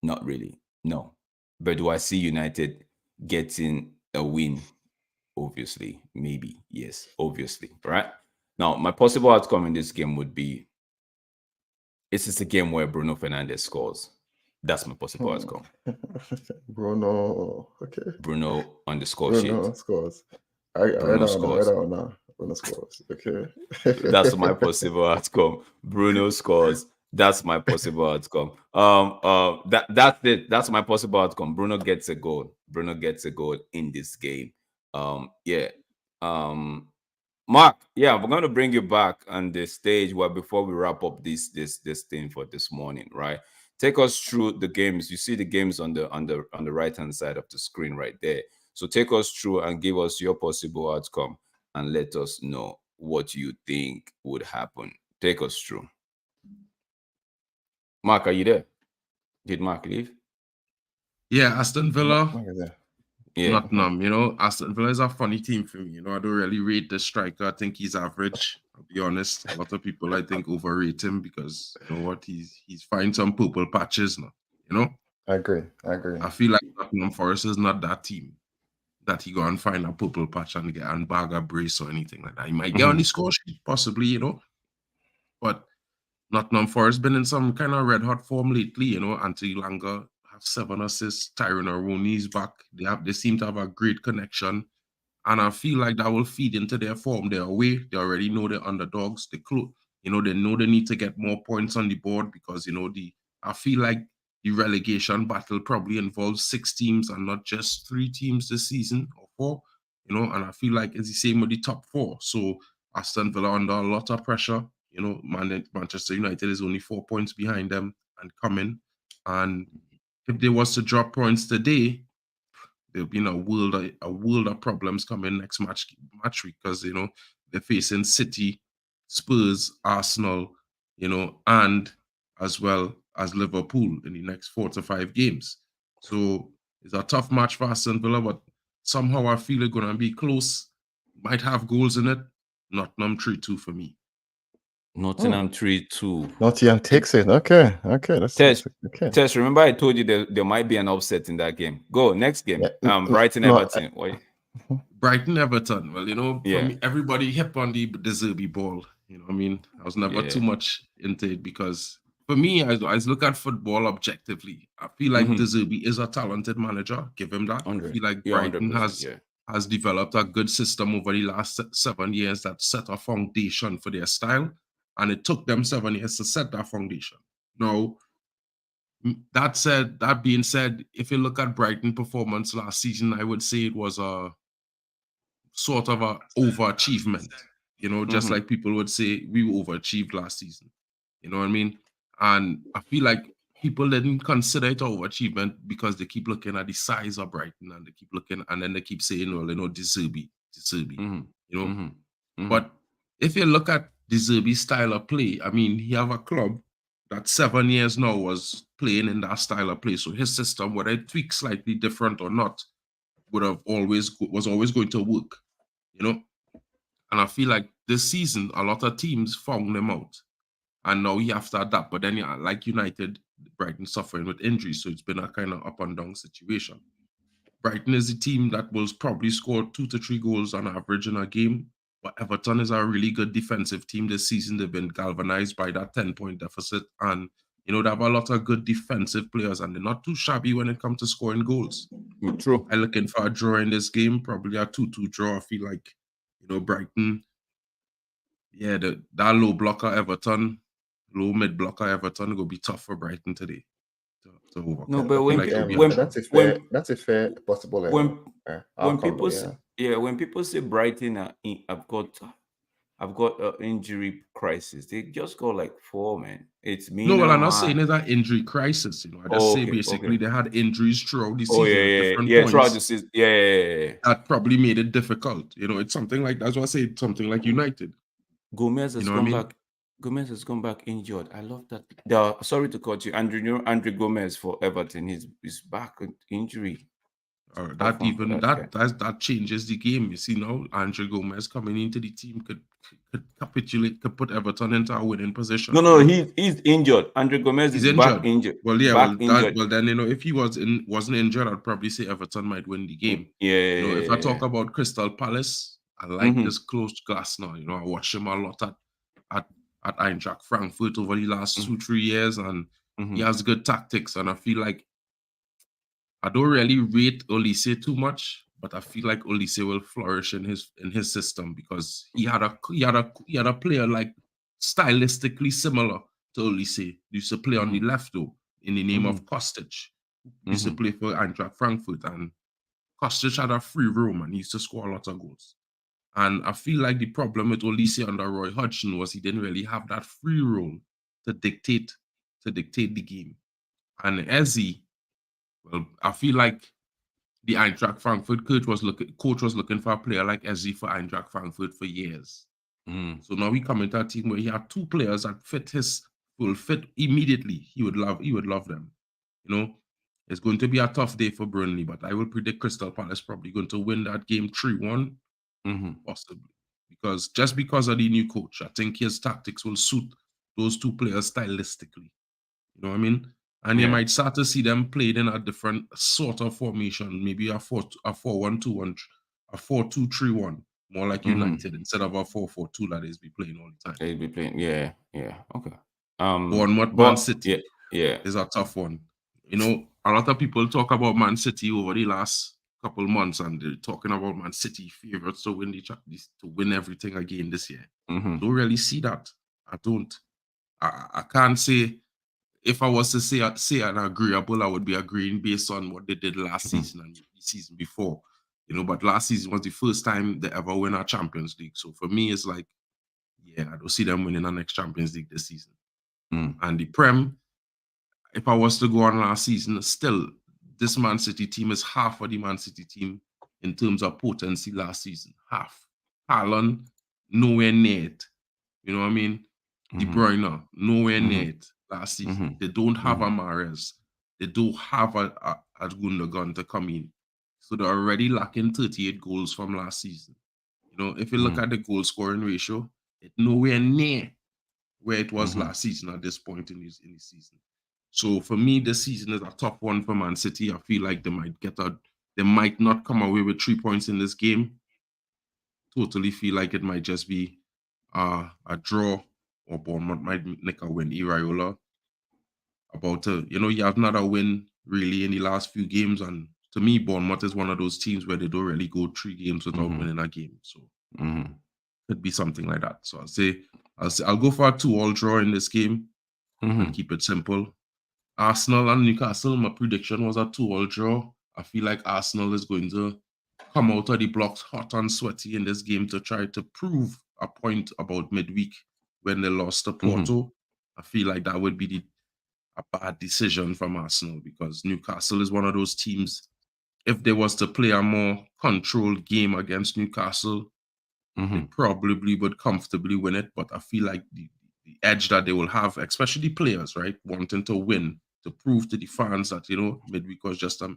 Not really. No. But do I see United getting a win? Obviously. Maybe. Yes. Obviously. Right? Now, my possible outcome in this game would be, this is a game where Bruno Fernandes scores. That's my possible outcome. Bruno, okay. Bruno on the score Bruno sheet. scores. I Bruno don't scores. know. Bruno scores. Okay. That's my possible outcome. Bruno scores. That's my possible outcome. That's it. That's my possible outcome. Bruno gets a goal. Bruno gets a goal in this game. Yeah. Mark, yeah, we're going to bring you back on the stage. Well, before we wrap up this thing for this morning, right? Take us through the games. You see the games on the right hand side of the screen right there. So take us through and give us your possible outcome and let us know what you think would happen. Take us through. Mark, are you there? Did Mark leave? Yeah, Aston Villa, Yeah. Nottingham. Aston Villa is a funny team for me. I don't really rate the striker. I think he's average. I'll be honest. A lot of people, I think, overrate him because, you know what, he's finding some purple patches now. I agree. I feel like Nottingham Forest is not that team that he go and find a purple patch and get and bag a brace or anything like that. He might get on the score sheet, possibly, but Nottingham Forest been in some kind of red hot form lately, Anthony Langer have 7 assists, Tyrone Rooney's back. They seem to have a great connection. And I feel like that will feed into their form. They're away. They already know they're underdogs. They know they need to get more points on the board because I feel like the relegation battle probably involves 6 teams and not just 3 teams this season or 4. And I feel like it's the same with the top 4. So Aston Villa under a lot of pressure. Manchester United is only 4 points behind them and coming. And if they was to drop points today, there'll be a world of problems coming next match week because they're facing City, Spurs, Arsenal, and as well as Liverpool in the next 4 to 5 games. So it's a tough match for Aston Villa, but somehow I feel it's gonna be close. Might have goals in it. Nottingham 3-2 for me. Nottingham 3-2. Nottingham takes it. Okay. That's okay. Tess, remember I told you there might be an upset in that game. Go next game. Brighton Everton. Brighton Everton. Well, Yeah. for me, everybody hip on the Zerbi ball. I mean, I was never too much into it because for me, I look at football objectively. I feel like De Zerbi is a talented manager. Give him that. I feel like Brighton has developed a good system over the last 7 years that set a foundation for their style. and it took them 7 years to set that foundation. Now, that being said, if you look at Brighton performance last season, I would say it was a sort of a overachievement. Just like people would say we overachieved last season. You know what I mean? And I feel like people didn't consider it overachievement because they keep looking at the size of Brighton and they keep looking and then they keep saying, well, De Zerbi. But if you look at De Zerbi's style of play, I mean, he have a club that 7 years now was playing in that style of play. So his system, whether it tweaks slightly different or not, was always going to work. And I feel like this season, a lot of teams found them out. And now you have to adapt. But then, like United, Brighton suffering with injuries. So it's been a kind of up and down situation. Brighton is a team that will probably score 2 to 3 goals on average in a game. But Everton is a really good defensive team this season. They've been galvanized by that 10-point deficit. And, they have a lot of good defensive players. And they're not too shabby when it comes to scoring goals. True. I'm looking for a draw in this game. Probably a 2-2 draw. I feel like, Brighton, that low blocker Everton, low mid blocker Everton will be tough for Brighton today to overcome. No, but when that's a fair possible when people when people say Brighton I've got an injury crisis, they just got like 4, man. It's me. No, well, I'm not saying it's an injury crisis. I just say basically they had injuries throughout the season at different points. Throughout the season. Yeah. That probably made it difficult. It's something like that's why I say something like United. Gomez has come back. Gomez has come back injured. I love that. Sorry to cut you, Andrew. Andrew Gomez for Everton. He's back with injury. That changes the game. You see now, Andrew Gomez coming into the team could capitulate, could put Everton into a winning position. No, he's injured. Andrew Gomez is back injured. Well, yeah, then if he wasn't injured, I'd probably say Everton might win the game. Yeah. If I talk about Crystal Palace, I like this closed glass now. I watch him a lot at Eintracht Frankfurt over the last 2-3 years, and he has good tactics. And I feel like I don't really rate Olise too much, but I feel like Olise will flourish in his system because he had a player like stylistically similar to Olise. He used to play on the left though, in the name of Kostic. He used to play for Eintracht Frankfurt, and Kostic had a free roam and he used to score a lot of goals. And I feel like the problem with Olise under Roy Hodgson was he didn't really have that free role to dictate the game. And Eze, well, I feel like the Eintracht Frankfurt coach was looking for a player like Eze for Eintracht Frankfurt for years. So now we come into a team where he had 2 players that will fit immediately. He would love them. It's going to be a tough day for Burnley, but I will predict Crystal Palace probably going to win that game 3-1. Possibly. Because of the new coach, I think his tactics will suit those 2 players stylistically. You know what I mean? And you might start to see them played in a different sort of formation, maybe a 4-1-2-1, a 4-2-3-1, more like United instead of a 4-4-2 that is be playing all the time. They'll be playing, yeah, okay. Bournemouth, Man City, yeah, is a tough one. A lot of people talk about Man City over the last couple months, and they're talking about Man City favorites to win everything again this year. Don't really see that. I don't. I can't say. If I was to say an agreeable, I would be agreeing based on what they did last season and the season before. But last season was the first time they ever win a Champions League. So for me, it's like, I don't see them winning the next Champions League this season. And the Prem, if I was to go on last season, still, this Man City team is half of the Man City team in terms of potency last season. Half. Haaland, nowhere near it. You know what I mean? De Bruyne, nowhere near it last season. They don't have a Mahrez. They don't have a Gundogan to come in. So they're already lacking 38 goals from last season. If you look at the goal scoring ratio, it's nowhere near where it was last season at this point in the season. So for me, this season is a tough one for Man City. I feel like they might not come away with 3 points in this game. Totally feel like it might just be a draw, or Bournemouth might nick a win. Iraola you have not a win really in the last few games, and to me, Bournemouth is one of those teams where they don't really go 3 games without winning a game. So could be something like that. So I'll say I'll go for a 2-2 draw in this game and Mm-hmm. keep it simple. Arsenal and Newcastle, my prediction was a 2-2 draw. I feel like Arsenal is going to come out of the blocks hot and sweaty in this game to try to prove a point about midweek when they lost to Mm-hmm. Porto. I feel like that would be a bad decision from Arsenal because Newcastle is one of those teams. If they was to play a more controlled game against Newcastle, they Mm-hmm. probably would comfortably win it. But I feel like the edge that they will have, especially players, right, wanting to win, to prove to the fans that midweek was just a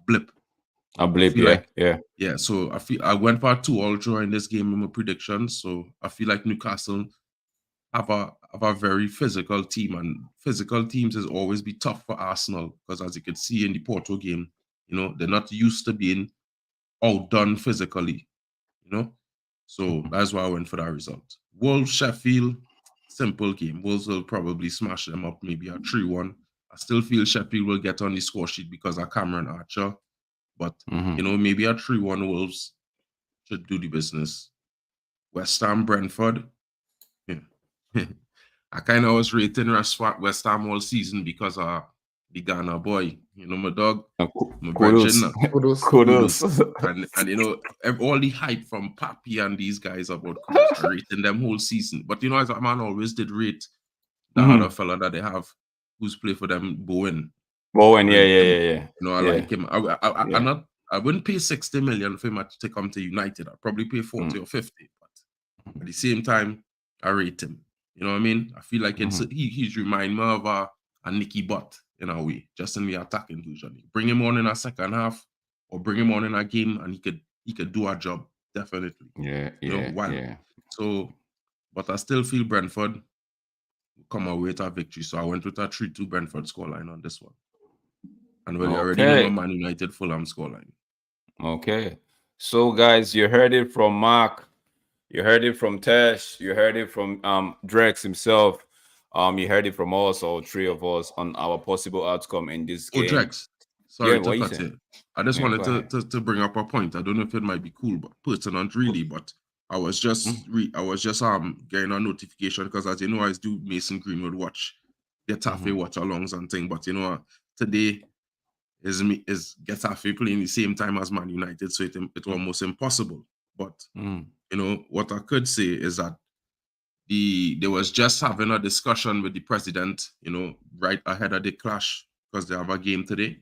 blip. A I blip, feel yeah, like yeah. yeah. So I went for a 2-2 draw in this game in my predictions. So I feel like Newcastle have a very physical team, and physical teams is always be tough for Arsenal because as you can see in the Porto game, they're not used to being outdone physically. you know. So Mm-hmm. that's why I went for that result. Wolves, Sheffield, simple game. Wolves will probably smash them up, maybe a 3-1. I still feel Sheffield will get on the score sheet because of Cameron Archer, but Mm-hmm. maybe a 3-1 Wolves should do the business. West Ham, Brentford. Yeah. I kind of was rating West Ham all season because of the Ghana boy. My dog, my Kudos. brethren. Kudos. Kudos. Kudus. And all the hype from Papi and these guys about Kudus, I rating them whole season. But as a man always did rate the other Mm-hmm. fella that they have who's played for them, Bowen. Bowen, I yeah, rate yeah, him. yeah, yeah. I Yeah, like him. I yeah. not I wouldn't pay 60 million for him to come to United. I'd probably pay 40 Mm-hmm. or 50. But at the same time, I rate him. You know what I mean? I feel like Mm-hmm. he's remind me of a Nicky Butt in a way, just in the attacking usually. Bring him on in a second half or bring him on in a game and he could do a job, definitely. Yeah, yeah, While yeah. so but I still feel Brentford will come away with a victory. So I went with a 3-2 Brentford scoreline on this one. And well, you already know my Okay. Man United Fulham scoreline. Okay. So guys, you heard it from Mark, you heard it from Tesh, you heard it from Drex himself. You heard it from us, all three of us, on our possible outcome in this Oh, game. Drex, Yeah, sorry to what you cut saying? you. I just Yeah, wanted go ahead. to bring up a point. I don't know if it might be cool, but personal, not really. But I was just getting a notification because as you know, I do Mason Greenwood watch, Getafe Mm-hmm. watch alongs and thing. But today is Getafe playing the same time as Man United, so it's almost impossible. But Mm-hmm. what I could say is that they was just having a discussion with the president, right ahead of the clash because they have a game today.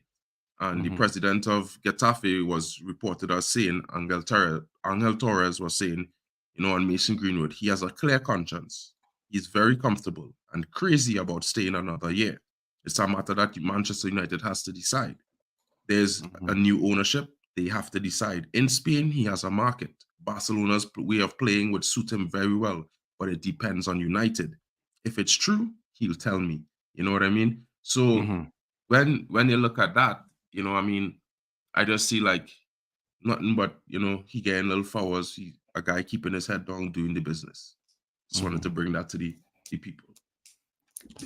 And the Mm-hmm. president of Getafe was reported as saying, Angel Torres was saying, on Mason Greenwood, he has a clear conscience. He's very comfortable and crazy about staying another year. It's a matter that Manchester United has to decide. There's Mm-hmm. a new ownership. They have to decide. In Spain, he has a market. Barcelona's way of playing would suit him very well, but it depends on United. If it's true, he'll tell me. You know what I mean? So Mm-hmm. when you look at that, I just see like nothing but he getting little flowers. He a guy keeping his head down, doing the business. Just wanted Mm-hmm. to bring that to the people.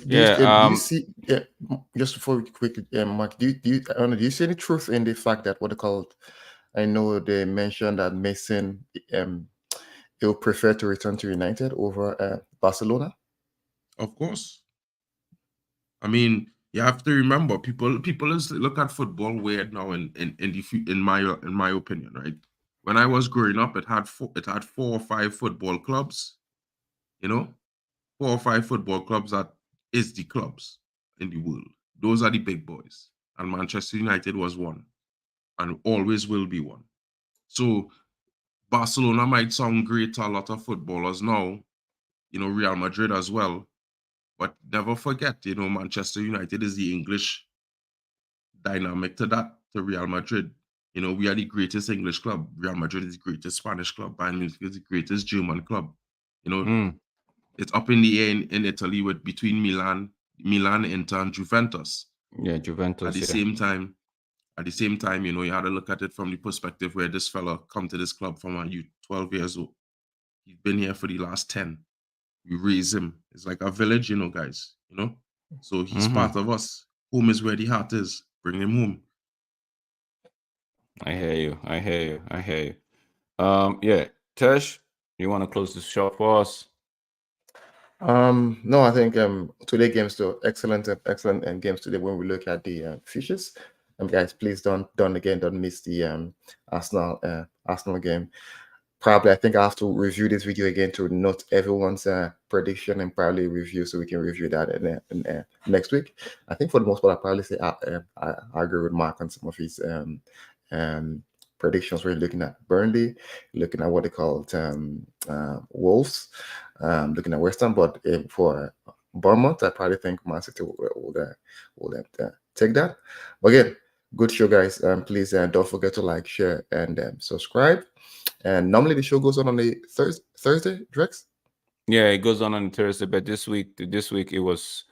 Yeah. Do you see? Yeah, just before we quickly, Mark, do you see any truth in the fact that what they called? I know they mentioned that Mason he'll prefer to return to United over Barcelona. Of course. I mean, you have to remember, people is look at football weird now. In my opinion, right? When I was growing up, it had 4 or 5 football clubs. You know, 4 or 5 football clubs that is the clubs in the world. Those are the big boys, and Manchester United was one, and always will be one. So Barcelona might sound great to a lot of footballers now. Real Madrid as well. But never forget, Manchester United is the English dynamic to Real Madrid. We are the greatest English club. Real Madrid is the greatest Spanish club. Bayern Munich is the greatest German club. Mm. It's up in the air in Italy with between Milan, Inter, and Juventus. Yeah, At Juventus. the Yeah. same time, you had to look at it from the perspective where this fella come to this club from when you 12 years old. He's been here for the last 10. We raise him. It's like a village, guys. So he's Mm-hmm. part of us. Home is where the heart is. Bring him home. I hear you. I hear you. I hear you. Yeah, Tesh, You want to close the show for us? No, I think today games though excellent, excellent games today. When we look at the features, guys, please don't miss the Arsenal game. Probably, I think I have to review this video again to note everyone's prediction and probably review so we can review that next week. I think for the most part, I probably say I agree with Mark on some of his um, predictions. We're looking at Burnley, looking at what they call Wolves, looking at West Ham, but for Bournemouth, I probably think Man City will take that. But again, good show, guys. Please don't forget to like, share, and subscribe. And normally the show goes on the Thursday, Drex. Yeah, it goes on Thursday, but this week it was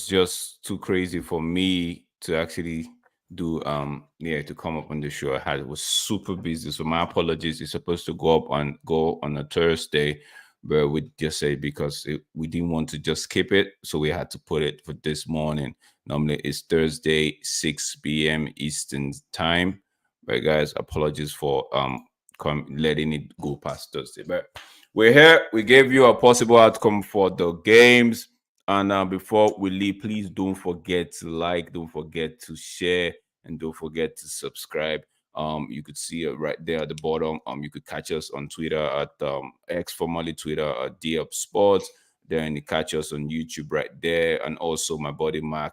just too crazy for me to actually do to come up on the show. It was super busy, so my apologies. It's supposed to go on a Thursday, but we just say because we didn't want to just skip it, so we had to put it for this morning. Normally it's Thursday 6 p.m. Eastern time, but guys, apologies for letting it go past Thursday. But we're here. We gave you a possible outcome for the games. And before we leave, please don't forget to like, don't forget to share, and don't forget to subscribe. You could see it right there at the bottom. You could catch us on Twitter at X, formerly Twitter at DUP Sports. Then you catch us on YouTube right there, and also my buddy Mac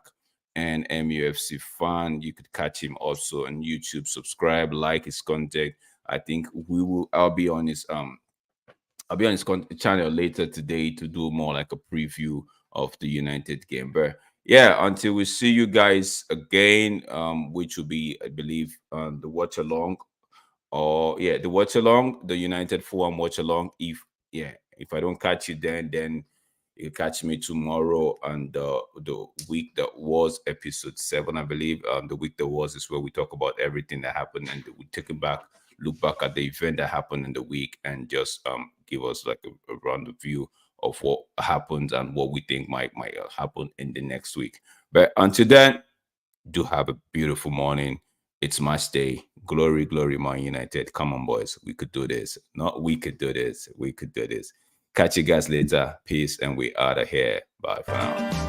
and MUFC fan. You could catch him also on YouTube. Subscribe, like his content. I think we will. I'll be on his channel later today to do more like a preview of the United game. But yeah, until we see you guys again, which will be, I believe, the watch along, or yeah, the watch along, the United Fulham watch along. If I don't catch you then you catch me tomorrow on the week that was episode 7, I believe. The week that was is where we talk about everything that happened, and we take it back, look back at the event that happened in the week, and just give us like a round view of what happened and what we think might happen in the next week. But until then, do have a beautiful morning. It's match day. Glory, glory, Man United. Come on, boys. We could do this. Not we could do this. We could do this. Catch you guys later. Peace, and we out of here. Bye for now.